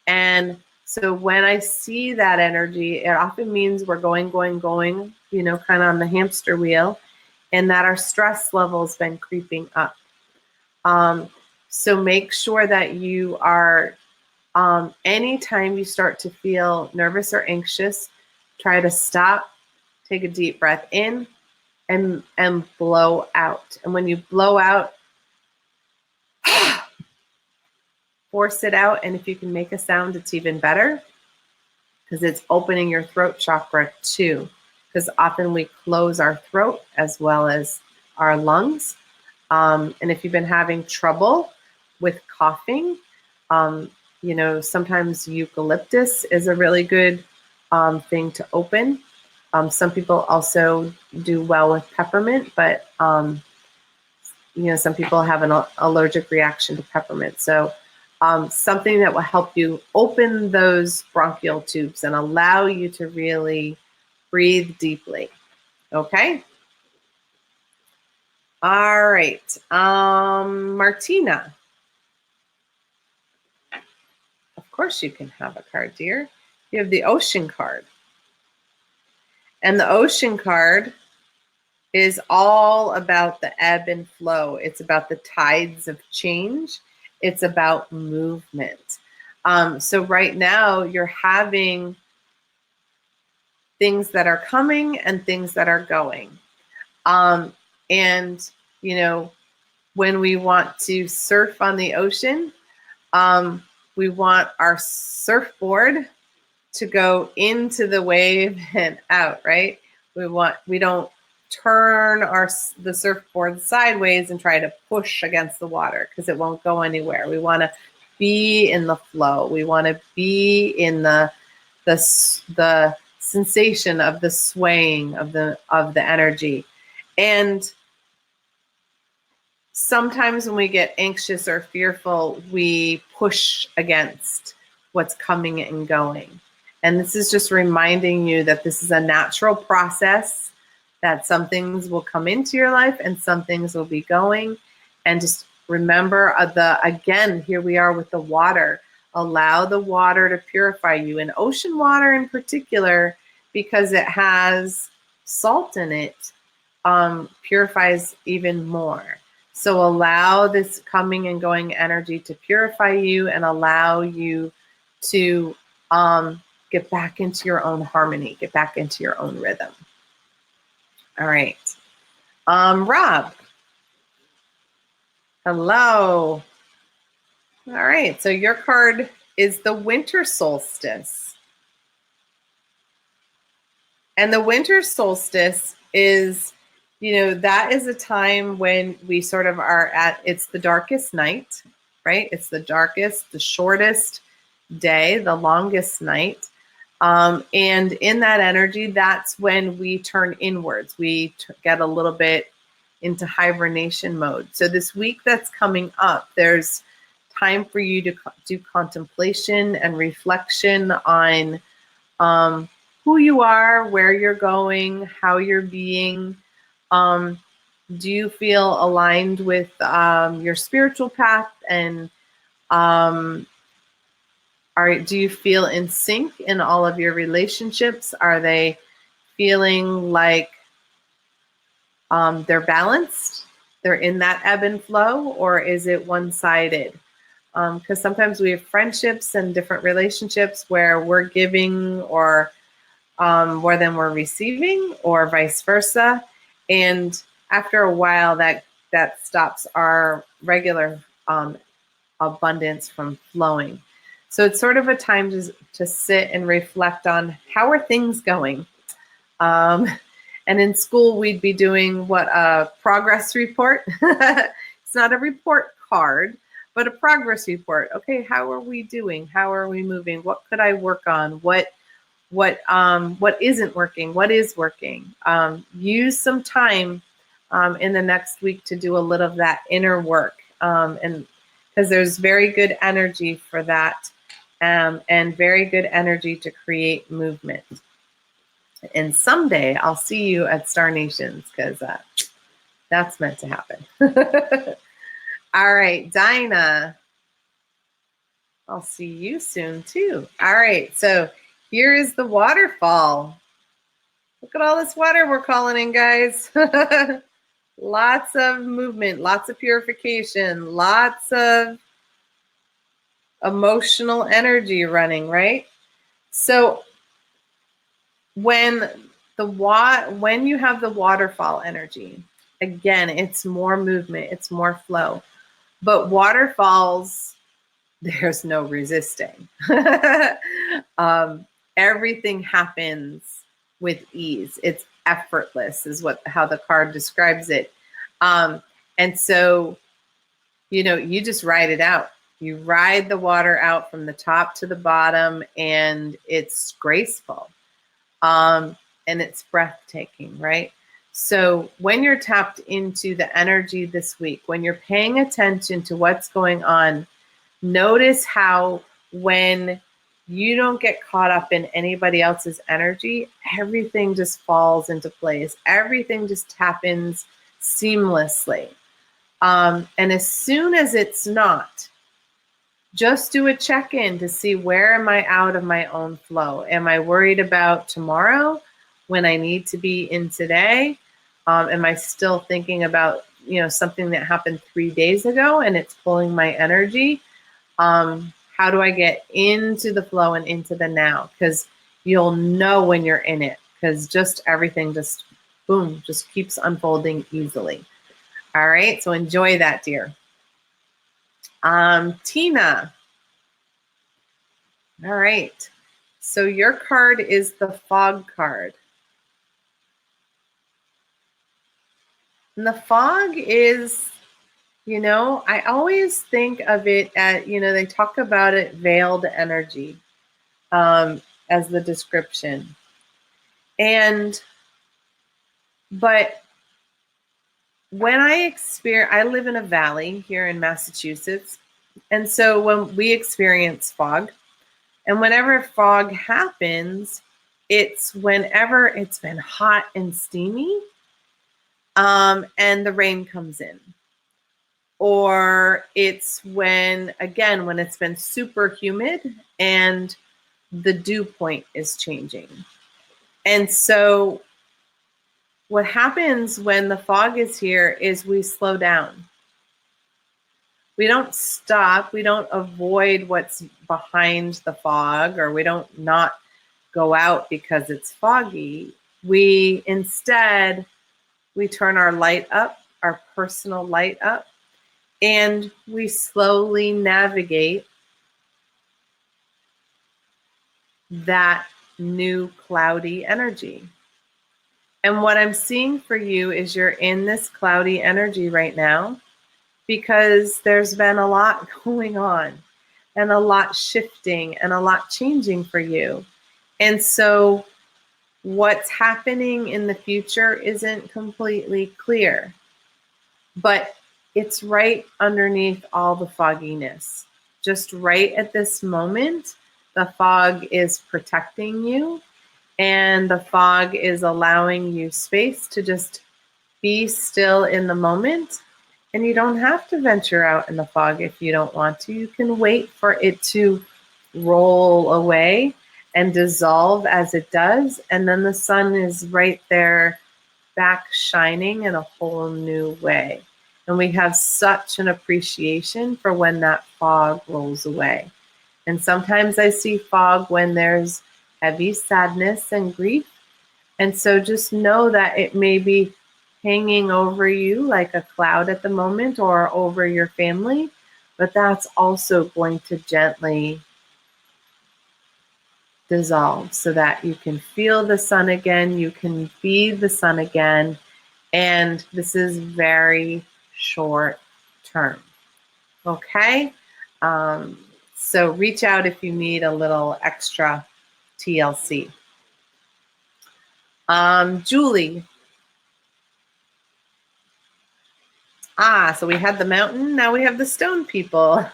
And so when I see that energy, it often means we're going, you know, kind of on the hamster wheel, and that our stress level's been creeping up. So make sure that you are, anytime you start to feel nervous or anxious, try to stop, take a deep breath in, and blow out. And when you blow out, force it out. And if you can make a sound, it's even better, because it's opening your throat chakra too. Because often we close our throat as well as our lungs. And if you've been having trouble with coughing, you know, sometimes eucalyptus is a really good thing to open. Some people also do well with peppermint, but you know, some people have an allergic reaction to peppermint. So something that will help you open those bronchial tubes and allow you to really breathe deeply. Okay? All right. Martina. Of course you can have a card, dear. You have the Ocean card. And the Ocean card is all about the ebb and flow. It's about the tides of change. It's about movement. So right now you're having things that are coming and things that are going. And, you know, when we want to surf on the ocean, we want our surfboard to go into the wave and out, right? We don't turn the surfboard sideways and try to push against the water, because it won't go anywhere. We want to be in the flow. We want to be in the sensation of the swaying of the energy. And sometimes when we get anxious or fearful, we push against what's coming and going. And this is just reminding you that this is a natural process, that some things will come into your life and some things will be going. And just remember again, here we are with the water. Allow the water to purify you. And ocean water in particular, because it has salt in it, purifies even more. So allow this coming and going energy to purify you and allow you to get back into your own harmony, get back into your own rhythm. All right. Rob. Hello. All right. So your card is the Winter Solstice. And the Winter Solstice is that is a time when we sort of are it's the darkest night, right? It's the darkest, the shortest day, the longest night. And in that energy, that's when we turn inwards. We get a little bit into hibernation mode. So this week that's coming up, there's time for you to do contemplation and reflection on who you are, where you're going, how you're being. Do you feel aligned with your spiritual path, and do you feel in sync in all of your relationships? Are they feeling like they're balanced? They're in that ebb and flow, or is it one-sided? Because sometimes we have friendships and different relationships where we're giving or more than we're receiving, or vice versa. And after a while, that stops our regular abundance from flowing. So it's sort of a time to sit and reflect on how are things going. And in school, we'd be doing a progress report. It's not a report card, but a progress report. Okay, how are we doing? How are we moving? What could I work on? What isn't working? What is working? Use some time in the next week to do a little of that inner work, and because there's very good energy for that, and very good energy to create movement. And someday I'll see you at Star Nations, because that's meant to happen. All right, Dinah, I'll see you soon too. All right, so here is the waterfall. Look at all this water we're calling in, guys. Lots of movement, lots of purification, lots of emotional energy running, right? So when you have the waterfall energy, again, it's more movement, it's more flow. But waterfalls, there's no resisting. Everything happens with ease. It's effortless, is how the card describes it. And so, you just ride it out. You ride the water out from the top to the bottom, and it's graceful. And it's breathtaking, right? So when you're tapped into the energy this week, when you're paying attention to what's going on, notice how when you don't get caught up in anybody else's energy, everything just falls into place. Everything just happens seamlessly. And as soon as it's not, just do a check-in to see, where am I out of my own flow? Am I worried about tomorrow when I need to be in today? Am I still thinking about, something that happened 3 days ago and it's pulling my energy? How do I get into the flow and into the now? Because you'll know when you're in it, because just everything just, boom, just keeps unfolding easily. All right, so enjoy that, dear. Tina. All right. So your card is the fog card. And the fog is, I always think of it at, they talk about it, veiled energy, as the description. But when I live in a valley here in Massachusetts. And so when we experience fog, and whenever fog happens, it's whenever it's been hot and steamy, and the rain comes in. Or it's when it's been super humid and the dew point is changing. And so what happens when the fog is here is we slow down. We don't stop. We don't avoid what's behind the fog, or we don't not go out because it's foggy. We turn our light up, our personal light up, and we slowly navigate that new cloudy energy. And what I'm seeing for you is you're in this cloudy energy right now because there's been a lot going on and a lot shifting and a lot changing for you. And so what's happening in the future isn't completely clear, but it's right underneath all the fogginess. Just right at this moment, the fog is protecting you, and the fog is allowing you space to just be still in the moment. And you don't have to venture out in the fog if you don't want to. You can wait for it to roll away and dissolve as it does. And then the sun is right there back shining in a whole new way. And we have such an appreciation for when that fog rolls away. And sometimes I see fog when there's heavy sadness and grief. And so just know that it may be hanging over you like a cloud at the moment or over your family, but that's also going to gently dissolve so that you can feel the sun again, you can be the sun again, and this is very short term. Okay? So reach out if you need a little extra TLC. Julie. So we had the mountain, now we have the stone people.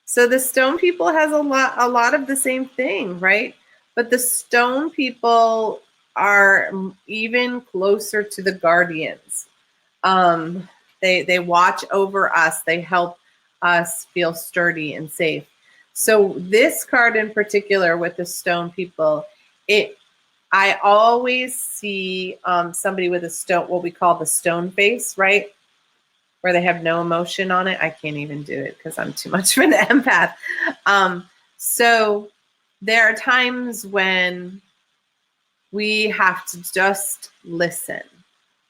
So the stone people has a lot of the same thing, right? But the stone people are even closer to the guardians. They watch over us. They help us feel sturdy and safe. So this card in particular with the stone people, I always see somebody with a stone, what we call the stone face, right? Where they have no emotion on it. I can't even do it because I'm too much of an empath. So there are times when we have to just listen.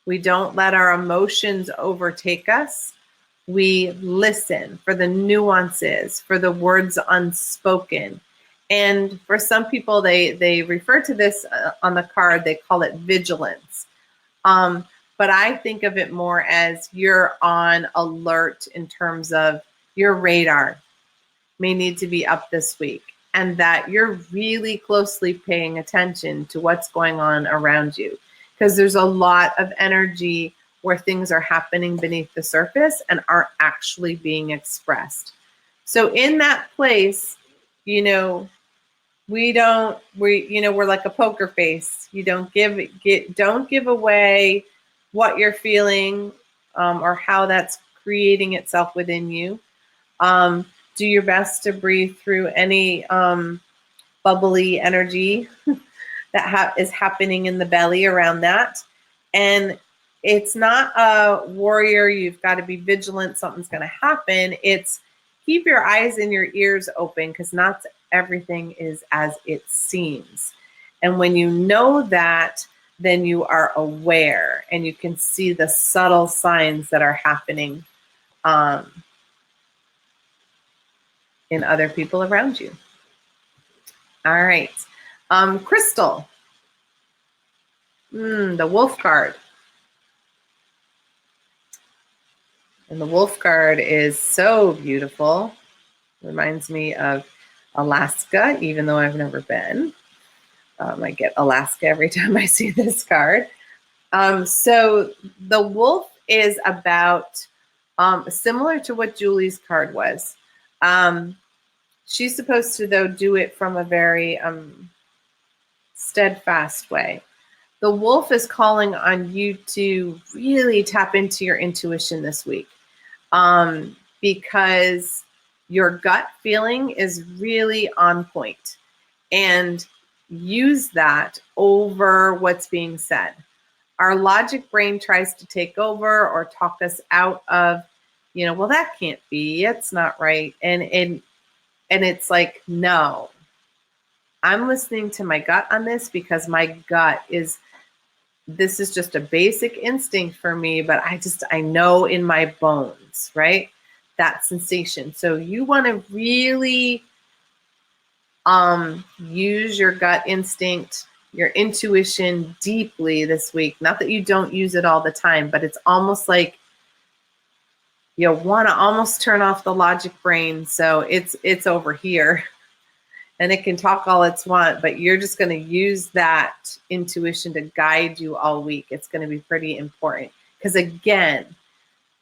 We don't let our emotions overtake us. We listen for the nuances, for the words unspoken. And for some people, they refer to this on the card, they call it vigilance. But I think of it more as you're on alert in terms of your radar may need to be up this week, and that you're really closely paying attention to what's going on around you, because there's a lot of energy where things are happening beneath the surface and aren't actually being expressed. So in that place, we're like a poker face. You don't give away what you're feeling or how that's creating itself within you. Do your best to breathe through any bubbly energy that is happening in the belly around that. And it's not a warrior, you've got to be vigilant, something's going to happen. It's keep your eyes and your ears open, because not everything is as it seems. And when you know that, then you are aware and you can see the subtle signs that are happening in other people around you. All right. Crystal. The wolf card. And the wolf card is so beautiful. Reminds me of Alaska, even though I've never been. I get Alaska every time I see this card. So the wolf is about, similar to what Julie's card was. She's supposed to, though, do it from a very steadfast way. The wolf is calling on you to really tap into your intuition this week, because your gut feeling is really on point, and use that over what's being said. Our logic brain tries to take over or talk us out of, well, that can't be, it's not right. And it's like, no, I'm listening to my gut on this, because my gut this is just a basic instinct for me, but I know in my bones, right? That sensation. So you want to really use your gut instinct your intuition deeply this week. Not that you don't use it all the time, but it's almost like you want to almost turn off the logic brain, so it's over here and it can talk all it's want, but you're just going to use that intuition to guide you all week. It's going to be pretty important because, again,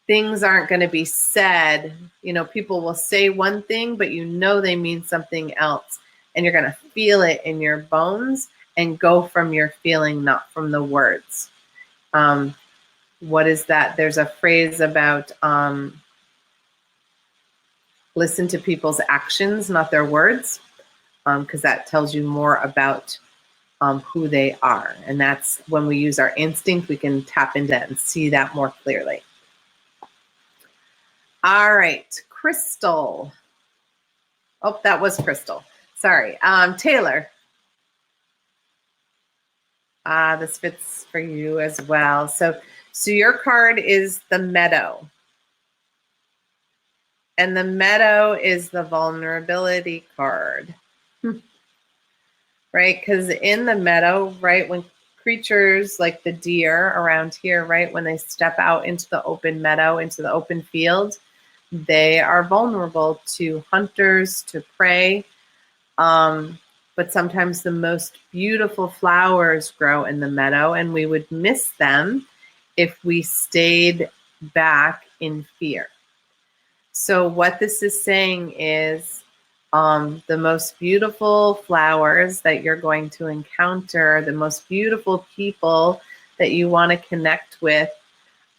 things aren't going to be said. You know, people will say one thing, but you know they mean something else, and you're going to feel it in your bones and go from your feeling, not from the words. What is that? There's a phrase about listen to people's actions, not their words, because that tells you more about who they are. And that's when we use our instinct, we can tap into that and see that more clearly. All right, Crystal. Oh, that was Crystal. Sorry. Taylor. This fits for you as well. So your card is the Meadow. And the Meadow is the vulnerability card. Right? Because in the meadow, right, when creatures like the deer around here, right, when they step out into the open meadow, into the open field, they are vulnerable to hunters, to prey. But sometimes the most beautiful flowers grow in the meadow, and we would miss them if we stayed back in fear. So what this is saying is the most beautiful flowers that you're going to encounter, the most beautiful people that you want to connect with,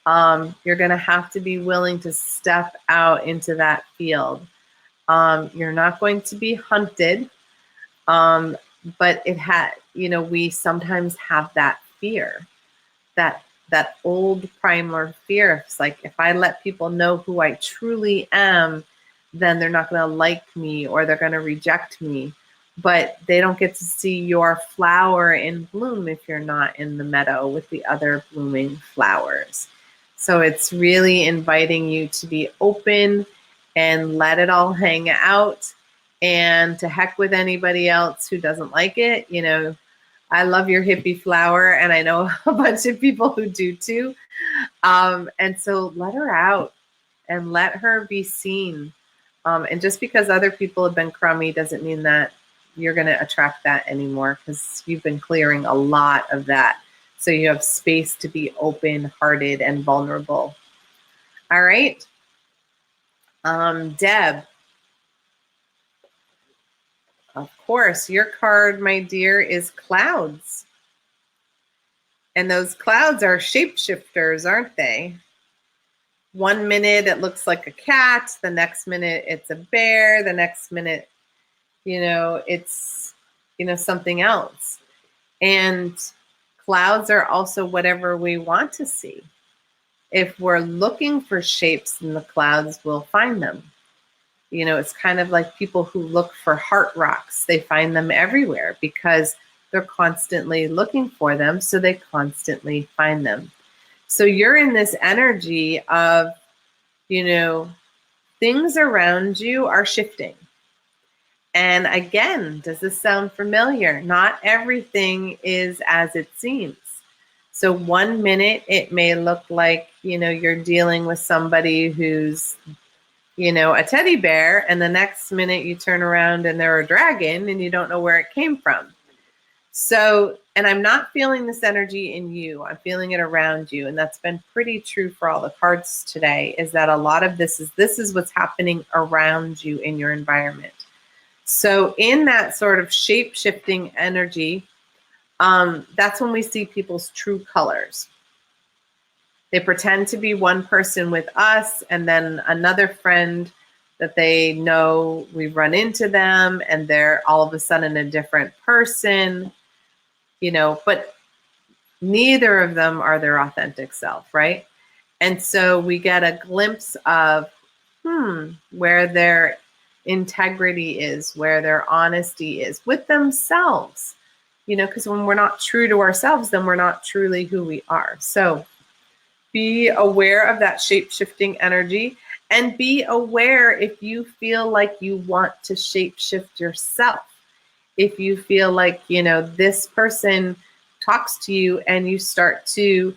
you're going to have to be willing to step out into that field. You're not going to be hunted, but it had, you know, we sometimes have that fear, that old primal fear. It's like, if I let people know who I truly am, then they're not going to like me or they're going to reject me. But they don't get to see your flower in bloom if you're not in the meadow with the other blooming flowers. So it's really inviting you to be open and let it all hang out, and to heck with anybody else who doesn't like it. You know, I love your hippie flower, and I know a bunch of people who do too. And so let her out and let her be seen. And just because other people have been crummy doesn't mean that you're going to attract that anymore, because you've been clearing a lot of that. So you have space to be open-hearted and vulnerable. All right. Deb. Of course, your card, my dear, is clouds. And those clouds are shapeshifters, aren't they? 1 minute it looks like a cat, the next minute it's a bear, the next minute, you know, it's, you know, something else. And clouds are also whatever we want to see. If we're looking for shapes in the clouds, we'll find them. You know, it's kind of like people who look for heart rocks. They find them everywhere because they're constantly looking for them, so they constantly find them. So you're in this energy of, you know, things around you are shifting. And again, does this sound familiar? Not everything is as it seems. So 1 minute it may look like, you know, you're dealing with somebody who's, you know, a teddy bear, and the next minute you turn around and they're a dragon and you don't know where it came from. So, and I'm not feeling this energy in you, I'm feeling it around you. And that's been pretty true for all the cards today, is that a lot of this is what's happening around you in your environment. So in that sort of shape-shifting energy, that's when we see people's true colors. They pretend to be one person with us, and then another friend that they know, we run into them and they're all of a sudden a different person, you know, but neither of them are their authentic self, right? And so we get a glimpse of where their integrity is, where their honesty is with themselves, you know, because when we're not true to ourselves, then we're not truly who we are. So be aware of that shape-shifting energy, and be aware if you feel like you want to shape-shift yourself. if you feel like, this person talks to you and you start to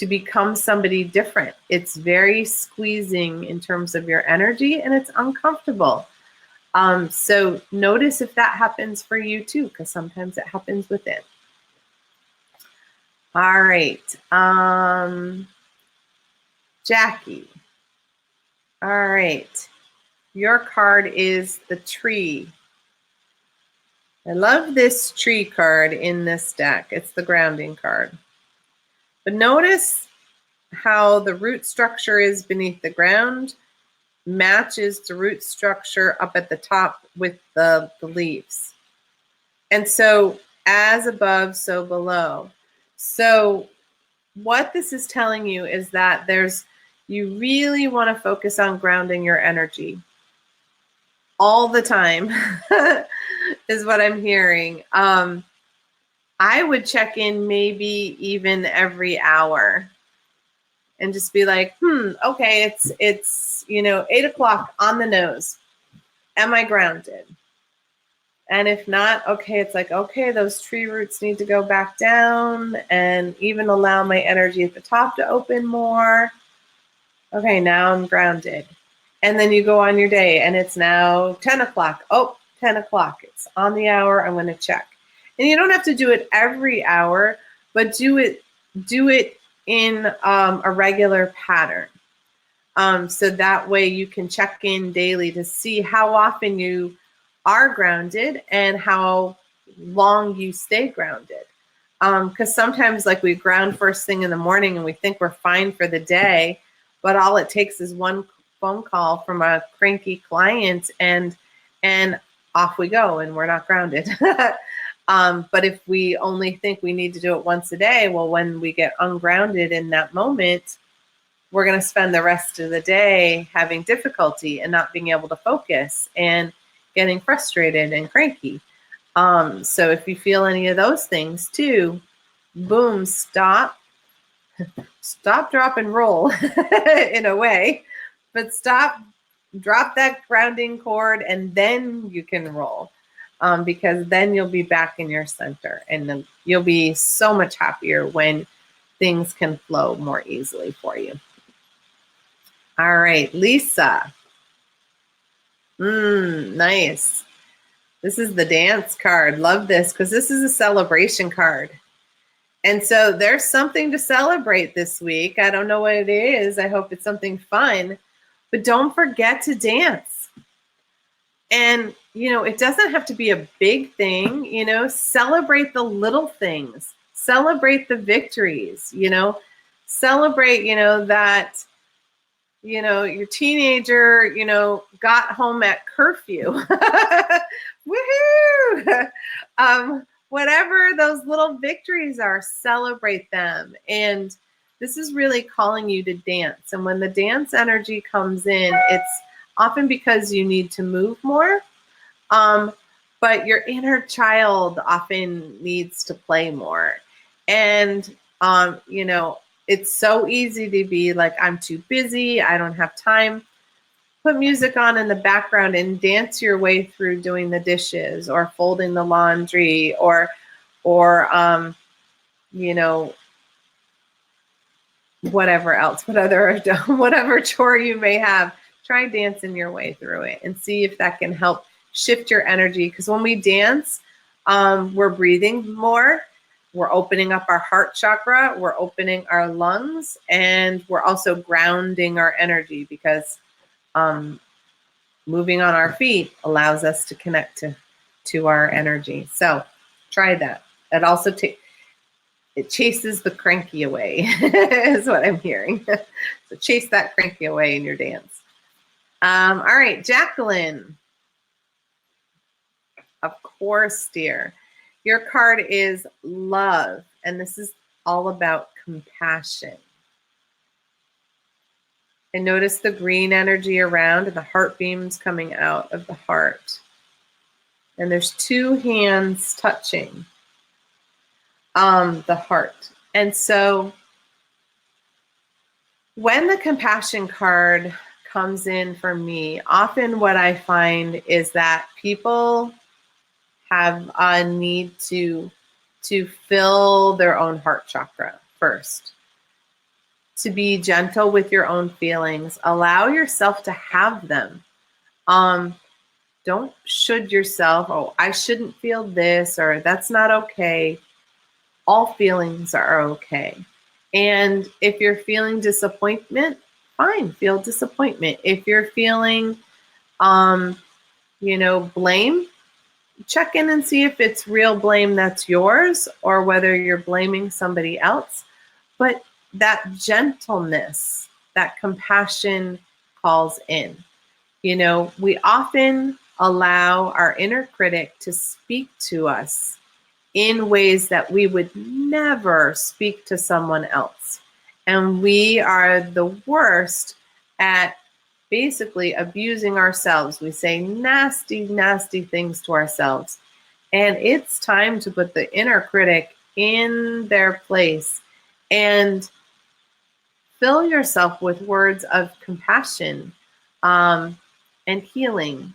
become somebody different. It's very squeezing in terms of your energy, and it's uncomfortable. So notice if that happens for you too, because sometimes it happens within. All right. Jackie. All right. Your card is the Tree. I love this Tree card in this deck. It's the grounding card. But notice how the root structure is beneath the ground matches the root structure up at the top with the leaves. And so as above, so below. So what this is telling you is that you really want to focus on grounding your energy all the time is what I'm hearing. I would check in maybe even every hour and just be like, okay, it's 8 o'clock on the nose. Am I grounded? And if not, okay, it's like, okay, those tree roots need to go back down and even allow my energy at the top to open more. Okay, now I'm grounded. And then you go on your day and it's now 10 o'clock. Oh, 10 o'clock. It's on the hour. I'm going to check. And you don't have to do it every hour, but do it in a regular pattern. So that way you can check in daily to see how often you are grounded and how long you stay grounded. Because sometimes like we ground first thing in the morning and we think we're fine for the day, but all it takes is one phone call from a cranky client and off we go and we're not grounded. But if we only think we need to do it once a day, well, when we get ungrounded in that moment, we're going to spend the rest of the day having difficulty and not being able to focus and getting frustrated and cranky. So if you feel any of those things too, boom, stop, drop, and roll in a way, but drop that grounding cord, and then you can roll, because then you'll be back in your center, and then you'll be so much happier when things can flow more easily for you. All right, Lisa. Nice. This is the dance card. Love this because this is a celebration card. And so there's something to celebrate this week. I don't know what it is. I hope it's something fun. But don't forget to dance. And, it doesn't have to be a big thing. Celebrate the little things. Celebrate the victories, Celebrate, that your teenager, got home at curfew. Woohoo! Whatever those little victories are, celebrate them. And this is really calling you to dance. And when the dance energy comes in, it's often because you need to move more. But your inner child often needs to play more. And, it's so easy to be like, I'm too busy, I don't have time. Put music on in the background and dance your way through doing the dishes or folding the laundry or whatever else, whatever chore you may have. Try dancing your way through it and see if that can help shift your energy. Because when we dance, we're breathing more. We're opening up our heart chakra, we're opening our lungs, and we're also grounding our energy because moving on our feet allows us to connect to our energy. So try that. It also it chases the cranky away is what I'm hearing. So chase that cranky away in your dance. All right, Jacqueline. Of course, dear. Your card is Love, and this is all about compassion. And notice the green energy around and the heart beams coming out of the heart. And there's two hands touching the heart. And so when the compassion card comes in for me, often what I find is that people have a need to fill their own heart chakra first. To be gentle with your own feelings. Allow yourself to have them. Don't should yourself, oh, I shouldn't feel this, or that's not okay. All feelings are okay. And if you're feeling disappointment, fine, feel disappointment. If you're feeling, blame, check in and see if it's real blame that's yours or whether you're blaming somebody else. But that gentleness, that compassion calls in. We often allow our inner critic to speak to us in ways that we would never speak to someone else. And we are the worst at basically abusing ourselves. We say nasty, nasty things to ourselves. And it's time to put the inner critic in their place and fill yourself with words of compassion and healing.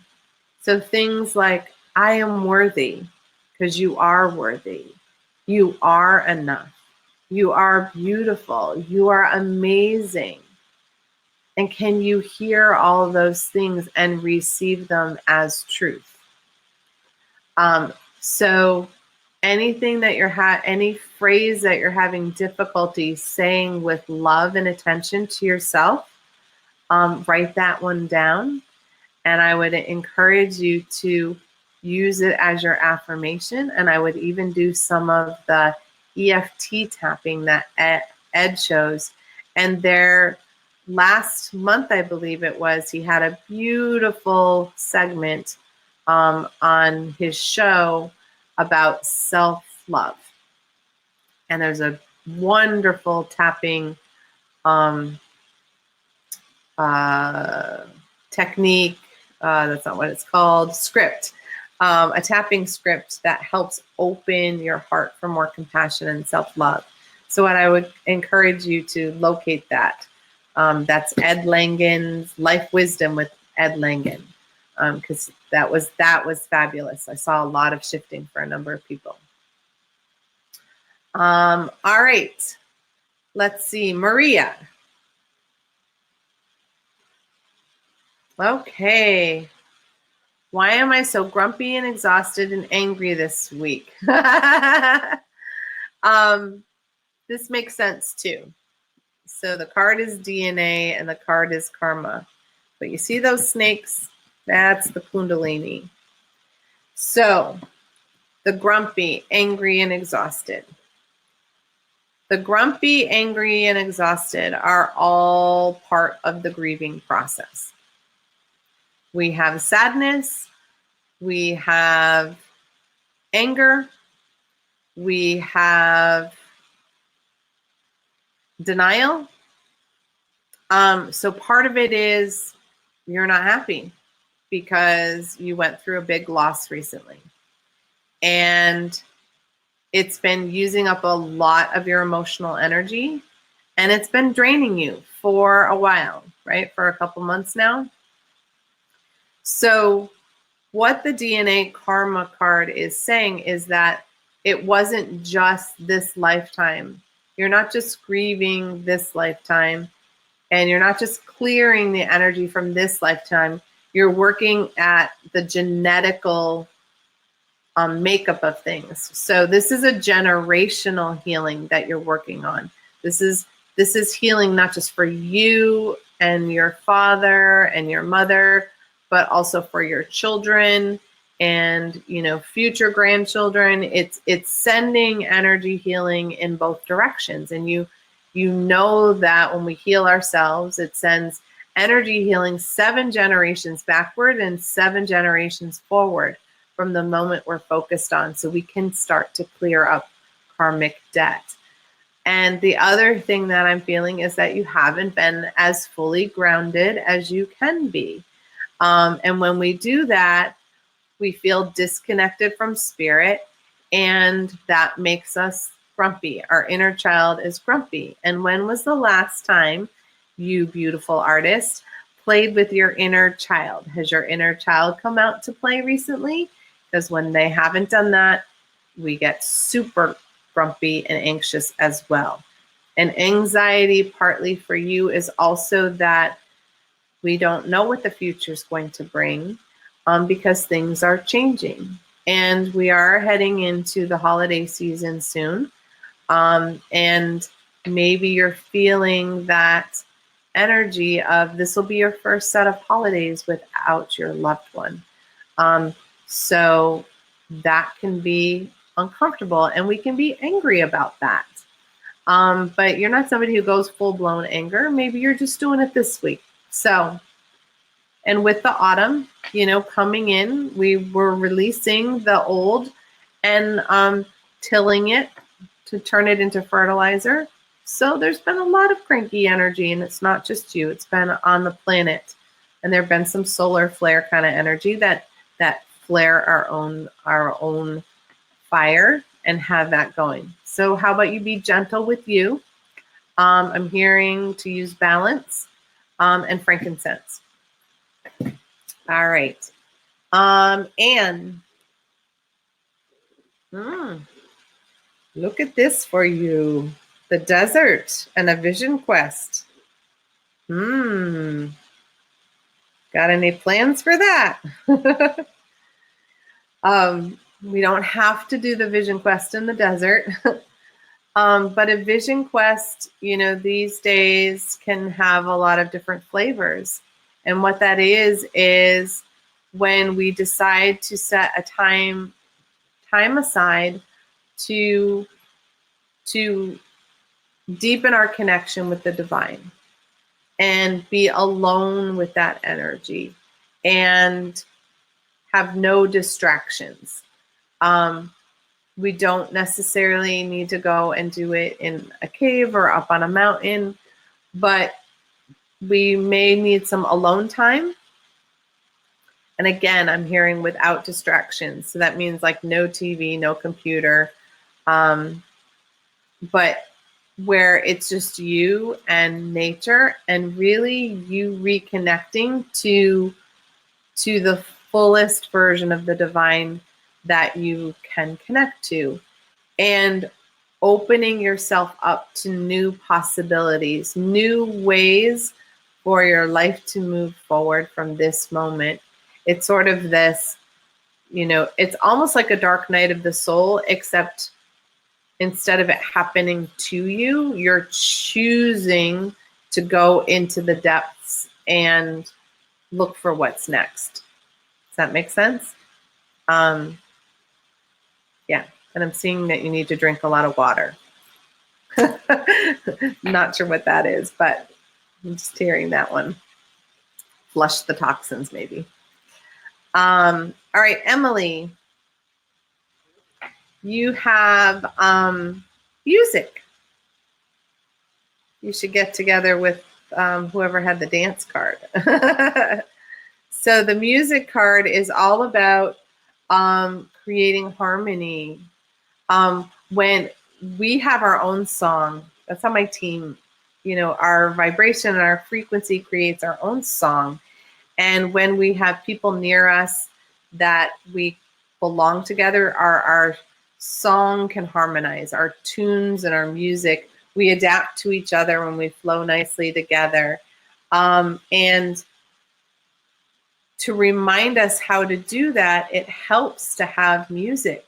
So things like, I am worthy, because you are worthy. You are enough. You are beautiful. You are amazing. And can you hear all of those things and receive them as truth? So anything that any phrase that you're having difficulty saying with love and attention to yourself, write that one down. And I would encourage you to use it as your affirmation. And I would even do some of the EFT tapping that Ed shows. And there, last month, I believe it was, he had a beautiful segment on his show about self-love. And there's a wonderful tapping technique, that's not what it's called, script, a tapping script that helps open your heart for more compassion and self-love. So what I would encourage you to locate that. That's Ed Langen's Life Wisdom with Ed Langen, because that was fabulous. I saw a lot of shifting for a number of people. All right, let's see, Maria. Okay. Why am I so grumpy and exhausted and angry this week? This makes sense too. So the card is DNA and the card is karma. But you see those snakes? That's the Kundalini. So the grumpy, angry, and exhausted. The grumpy, angry, and exhausted are all part of the grieving process. We have sadness, we have anger, we have denial. So part of it is you're not happy because you went through a big loss recently. And it's been using up a lot of your emotional energy, and it's been draining you for a while, right? For a couple months now. So what the DNA karma card is saying is that it wasn't just this lifetime. You're not just grieving this lifetime, and you're not just clearing the energy from this lifetime. You're working at the genetical makeup of things. So this is a generational healing that you're working on. This is healing not just for you and your father and your mother, but also for your children and, future grandchildren. It's sending energy healing in both directions. And you know that when we heal ourselves, it sends energy healing 7 generations backward and 7 generations forward from the moment we're focused on, so we can start to clear up karmic debt. And the other thing that I'm feeling is that you haven't been as fully grounded as you can be. And when we do that, we feel disconnected from spirit, and that makes us grumpy. Our inner child is grumpy. And when was the last time you, beautiful artist, played with your inner child? Has your inner child come out to play recently? because when they haven't done that, we get super grumpy and anxious as well. And anxiety, partly for you, is also that we don't know what the future is going to bring, because things are changing. And we are heading into the holiday season soon. And maybe you're feeling that energy of this will be your first set of holidays without your loved one. So that can be uncomfortable, and we can be angry about that. But you're not somebody who goes full-blown anger. Maybe you're just doing it this week. So, and with the autumn, coming in, we were releasing the old and tilling it to turn it into fertilizer. So there's been a lot of cranky energy, and it's not just you, it's been on the planet. And there have been some solar flare kind of energy that flare our own fire and have that going. So how about you be gentle with you? I'm hearing to use balance and frankincense. All right. And look at this for you. The desert and a vision quest. Got any plans for that? We don't have to do the vision quest in the desert. But a vision quest, these days can have a lot of different flavors. And what that is when we decide to set a time aside to deepen our connection with the divine and be alone with that energy and have no distractions. We don't necessarily need to go and do it in a cave or up on a mountain, but we may need some alone time. And again, I'm hearing without distractions. So that means like no TV, no computer, but where it's just you and nature and really you reconnecting to the fullest version of the divine that you can connect to, and opening yourself up to new possibilities, new ways for your life to move forward from this moment. It's sort of this, it's almost like a dark night of the soul, except instead of it happening to you, you're choosing to go into the depths and look for what's next. Does that make sense? Yeah, and I'm seeing that you need to drink a lot of water. Not sure what that is, but I'm just hearing that one. Flush the toxins, maybe. All right, Emily, you have music. You should get together with whoever had the dance card. So the music card is all about creating harmony. When we have our own song, that's how my team, our vibration and our frequency creates our own song. And when we have people near us that we belong together, our song can harmonize, our tunes and our music, we adapt to each other when we flow nicely together. And to remind us how to do that, it helps to have music,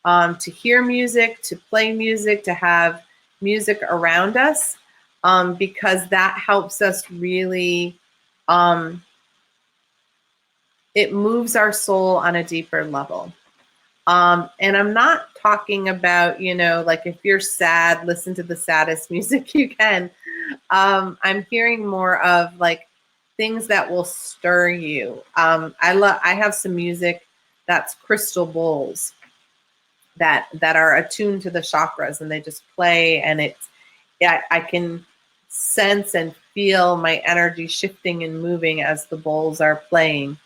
to hear music, to play music, to have music around us, because that helps us really, it moves our soul on a deeper level. And I'm not talking about, like if you're sad, listen to the saddest music you can. I'm hearing more of like things that will stir you. I have some music that's crystal bowls that are attuned to the chakras, and they just play, and I can sense and feel my energy shifting and moving as the bowls are playing.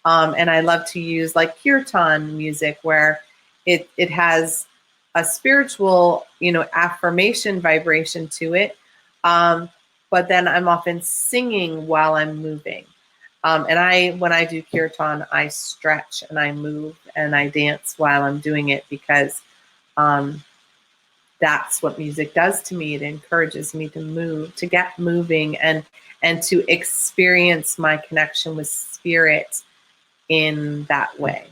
And I love to use like kirtan music, where it has a spiritual, affirmation vibration to it. But then I'm often singing while I'm moving. And when I do kirtan, I stretch and I move and I dance while I'm doing it, because that's what music does to me. It encourages me to move, to get moving, and to experience my connection with spirit in that way.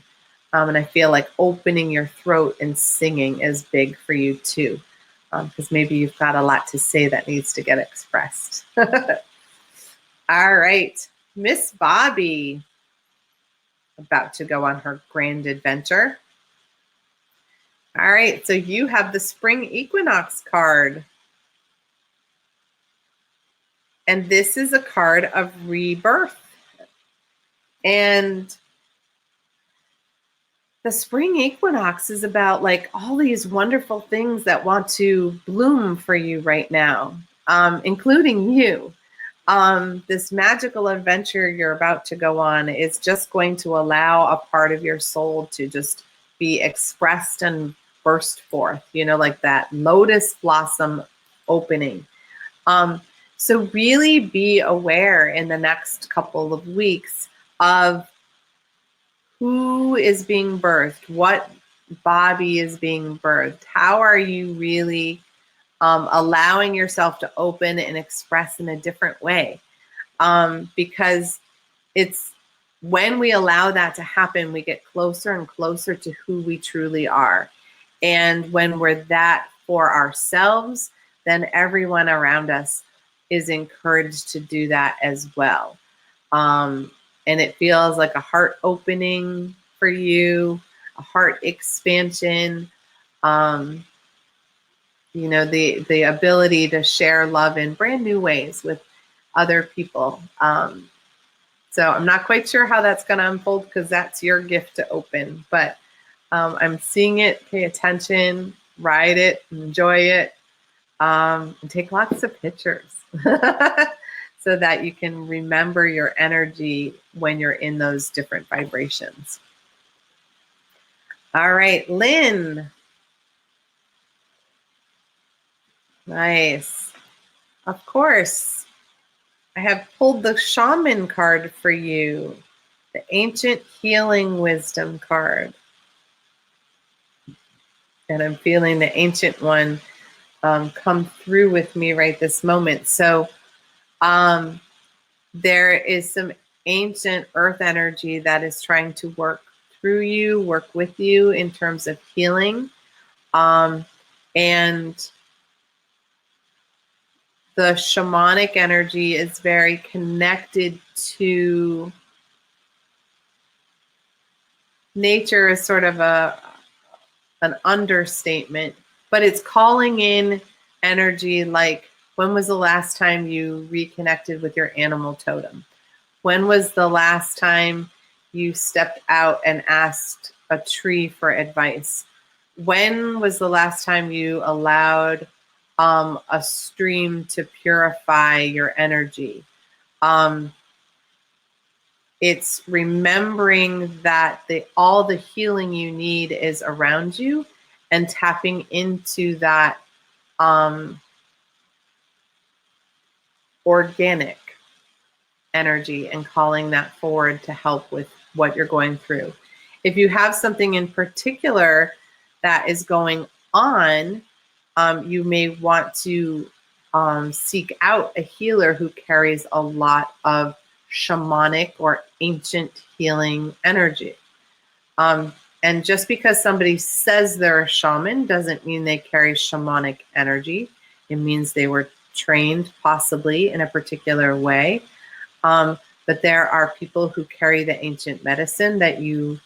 And I feel like opening your throat and singing is big for you too, because maybe you've got a lot to say that needs to get expressed. All right, Miss Bobby, about to go on her grand adventure. All right, so you have the spring equinox card. And this is a card of rebirth. And the spring equinox is about like all these wonderful things that want to bloom for you right now, including you. This magical adventure you're about to go on is just going to allow a part of your soul to just be expressed and burst forth, you know, like that lotus blossom opening. So really be aware in the next couple of weeks of who is being birthed, what Bobby is being birthed. How are you really allowing yourself to open and express in a different way? Because it's when we allow that to happen, we get closer and closer to who we truly are. And when we're that for ourselves, then everyone around us is encouraged to do that as well. And it feels like a heart opening for you, a heart expansion, you know, the ability to share love in brand new ways with other people. So I'm not quite sure how that's going to unfold, because that's your gift to open. But I'm seeing it, pay attention, ride it, enjoy it, and take lots of pictures so that you can remember your energy when you're in those different vibrations. All right, Lynn. Nice. Of course. I have pulled the Shaman card for you, the Ancient Healing Wisdom card. And I'm feeling the Ancient One come through with me right this moment. So there is some ancient earth energy that is trying to work through you, work with you in terms of healing. And the shamanic energy is very connected to nature, is sort of an understatement, but it's calling in energy like, when was the last time you reconnected with your animal totem? When was the last time you stepped out and asked a tree for advice? When was the last time you allowed a stream to purify your energy? It's remembering that all the healing you need is around you, and tapping into that organic energy and calling that forward to help with what you're going through. If you have something in particular that is going on, you may want to seek out a healer who carries a lot of shamanic or ancient healing energy. And just because somebody says they're a shaman doesn't mean they carry shamanic energy. It means they were trained possibly in a particular way. But there are people who carry the ancient medicine that you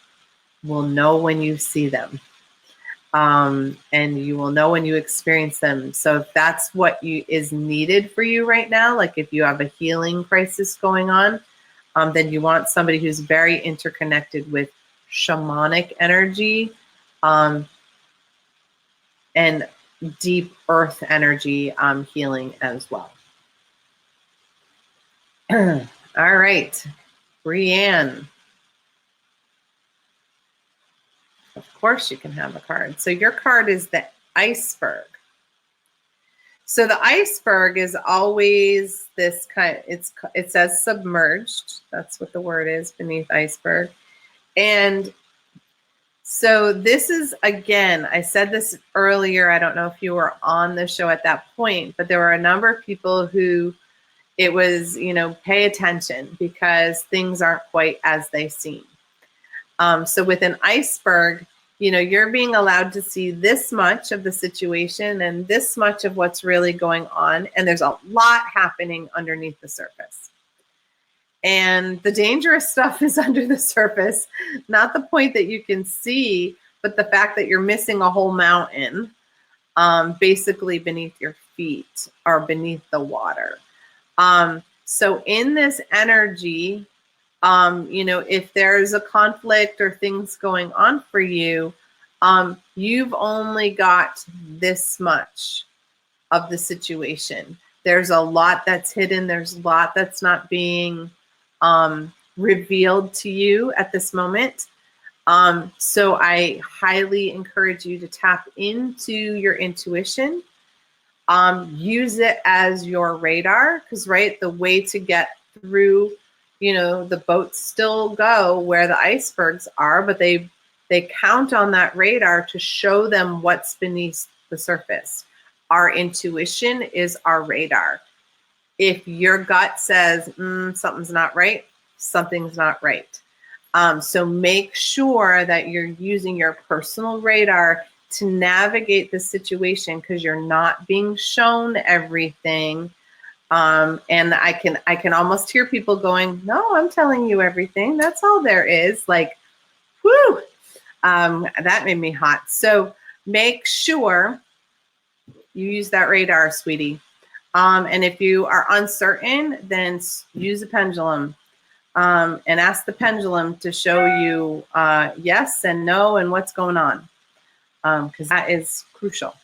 will know when you see them. And you will know when you experience them. So if that's what is needed for you right now, like if you have a healing crisis going on, then you want somebody who's very interconnected with shamanic energy and deep earth energy healing as well. All right, Brianne. Of course you can have a card. So your card is the iceberg. So the iceberg is always this kind, it says submerged. That's what the word is, beneath iceberg. And so this is, again, I said this earlier, I don't know if you were on the show at that point, but there were a number of people who it was, pay attention because things aren't quite as they seem. So with an iceberg, you're being allowed to see this much of the situation and this much of what's really going on. And there's a lot happening underneath the surface. And the dangerous stuff is under the surface, not the point that you can see, but the fact that you're missing a whole mountain, basically beneath your feet or beneath the water. So in this energy, if there's a conflict or things going on for you, you've only got this much of the situation. There's a lot that's hidden. There's a lot that's not being revealed to you at this moment. So I highly encourage you to tap into your intuition. Use it as your radar, because the way to get through, the boats still go where the icebergs are, but they count on that radar to show them what's beneath the surface. Our intuition is our radar. If your gut says something's not right, something's not right. So make sure that you're using your personal radar to navigate the situation, because you're not being shown everything. And I can almost hear people going, no, I'm telling you everything. That's all there is. Like, whoo, that made me hot. So make sure you use that radar, sweetie. And if you are uncertain, then use a pendulum, and ask the pendulum to show you yes and no and what's going on, because that is crucial.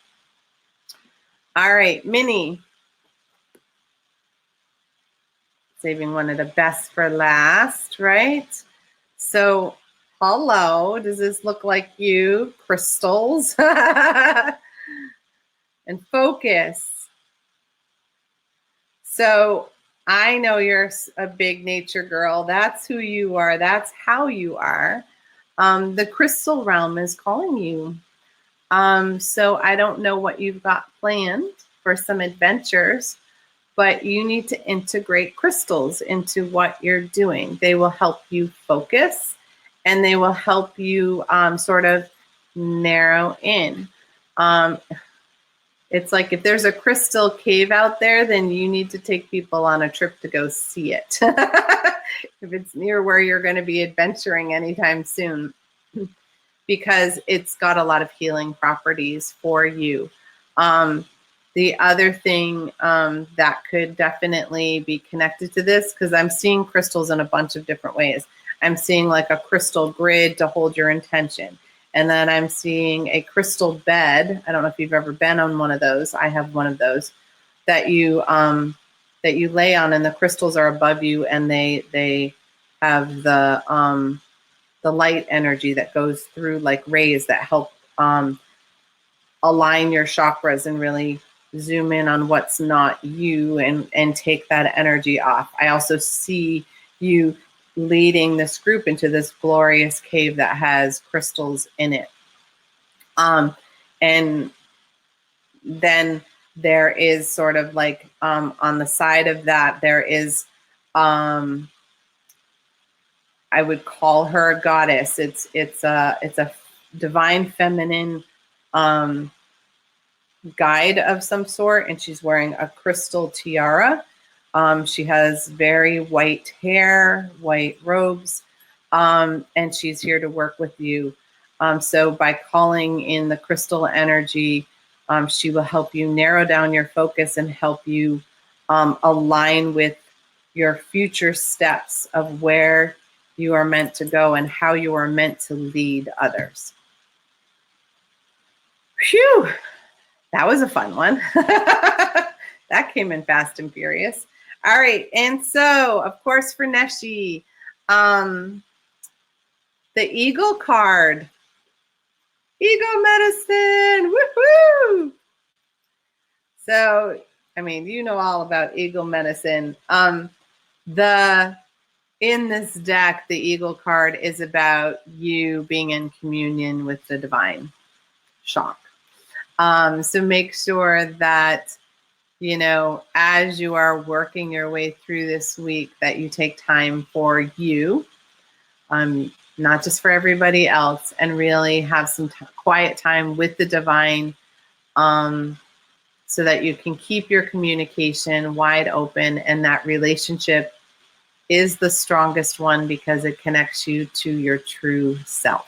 All right, Minnie. Saving one of the best for last, right? So, hello, does this look like you? Crystals. And focus. So, I know you're a big nature girl. That's who you are. That's how you are. The crystal realm is calling you. So I don't know what you've got planned for some adventures, but you need to integrate crystals into what you're doing. They will help you focus, and they will help you sort of narrow in. It's like if there's a crystal cave out there, then you need to take people on a trip to go see it. If it's near where you're going to be adventuring anytime soon, because it's got a lot of healing properties for you. The other thing that could definitely be connected to this, because I'm seeing crystals in a bunch of different ways. I'm seeing like a crystal grid to hold your intention. And then I'm seeing a crystal bed. I don't know if you've ever been on one of those. I have one of those that you lay on, and the crystals are above you, and they have the light energy that goes through, like rays that help align your chakras and really zoom in on what's not you and take that energy off. I also see you leading this group into this glorious cave that has crystals in it. And then there is sort of like on the side of that, there is, I would call her a goddess. It's a divine feminine guide of some sort, and she's wearing a crystal tiara. She has very white hair, white robes, and she's here to work with you. So by calling in the crystal energy, she will help you narrow down your focus and help you align with your future steps of where you are meant to go and how you are meant to lead others. Phew, that was a fun one. That came in fast and furious. All right, and so, of course, for Neshi, the Eagle card. Eagle medicine, woohoo! So, I mean, you know all about eagle medicine. In this deck, the eagle card is about you being in communion with the divine. Shock. So make sure that, you know, as you are working your way through this week, that you take time for you, not just for everybody else, and really have some quiet time with the divine, so that you can keep your communication wide open, and that relationship is the strongest one because it connects you to your true self.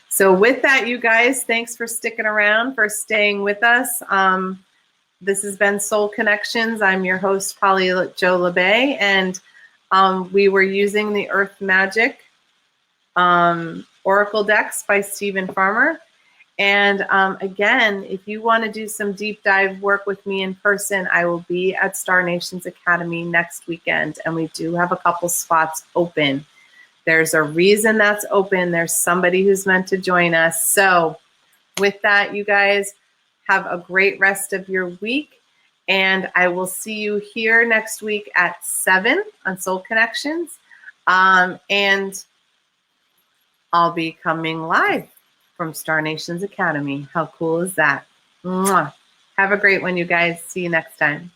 So with that, you guys, thanks for sticking around, for staying with us. This has been Soul Connections. I'm your host, Jo Labbé, and we were using the Earth Magic Oracle decks by Stephen Farmer. And again, if you want to do some deep dive work with me in person, I will be at Star Nations Academy next weekend, and we do have a couple spots open. There's a reason that's open. There's somebody who's meant to join us. So with that, you guys, have a great rest of your week, and I will see you here next week at 7 on Soul Connections, and I'll be coming live from Star Nations Academy. How cool is that? Mwah. Have a great one, you guys. See you next time.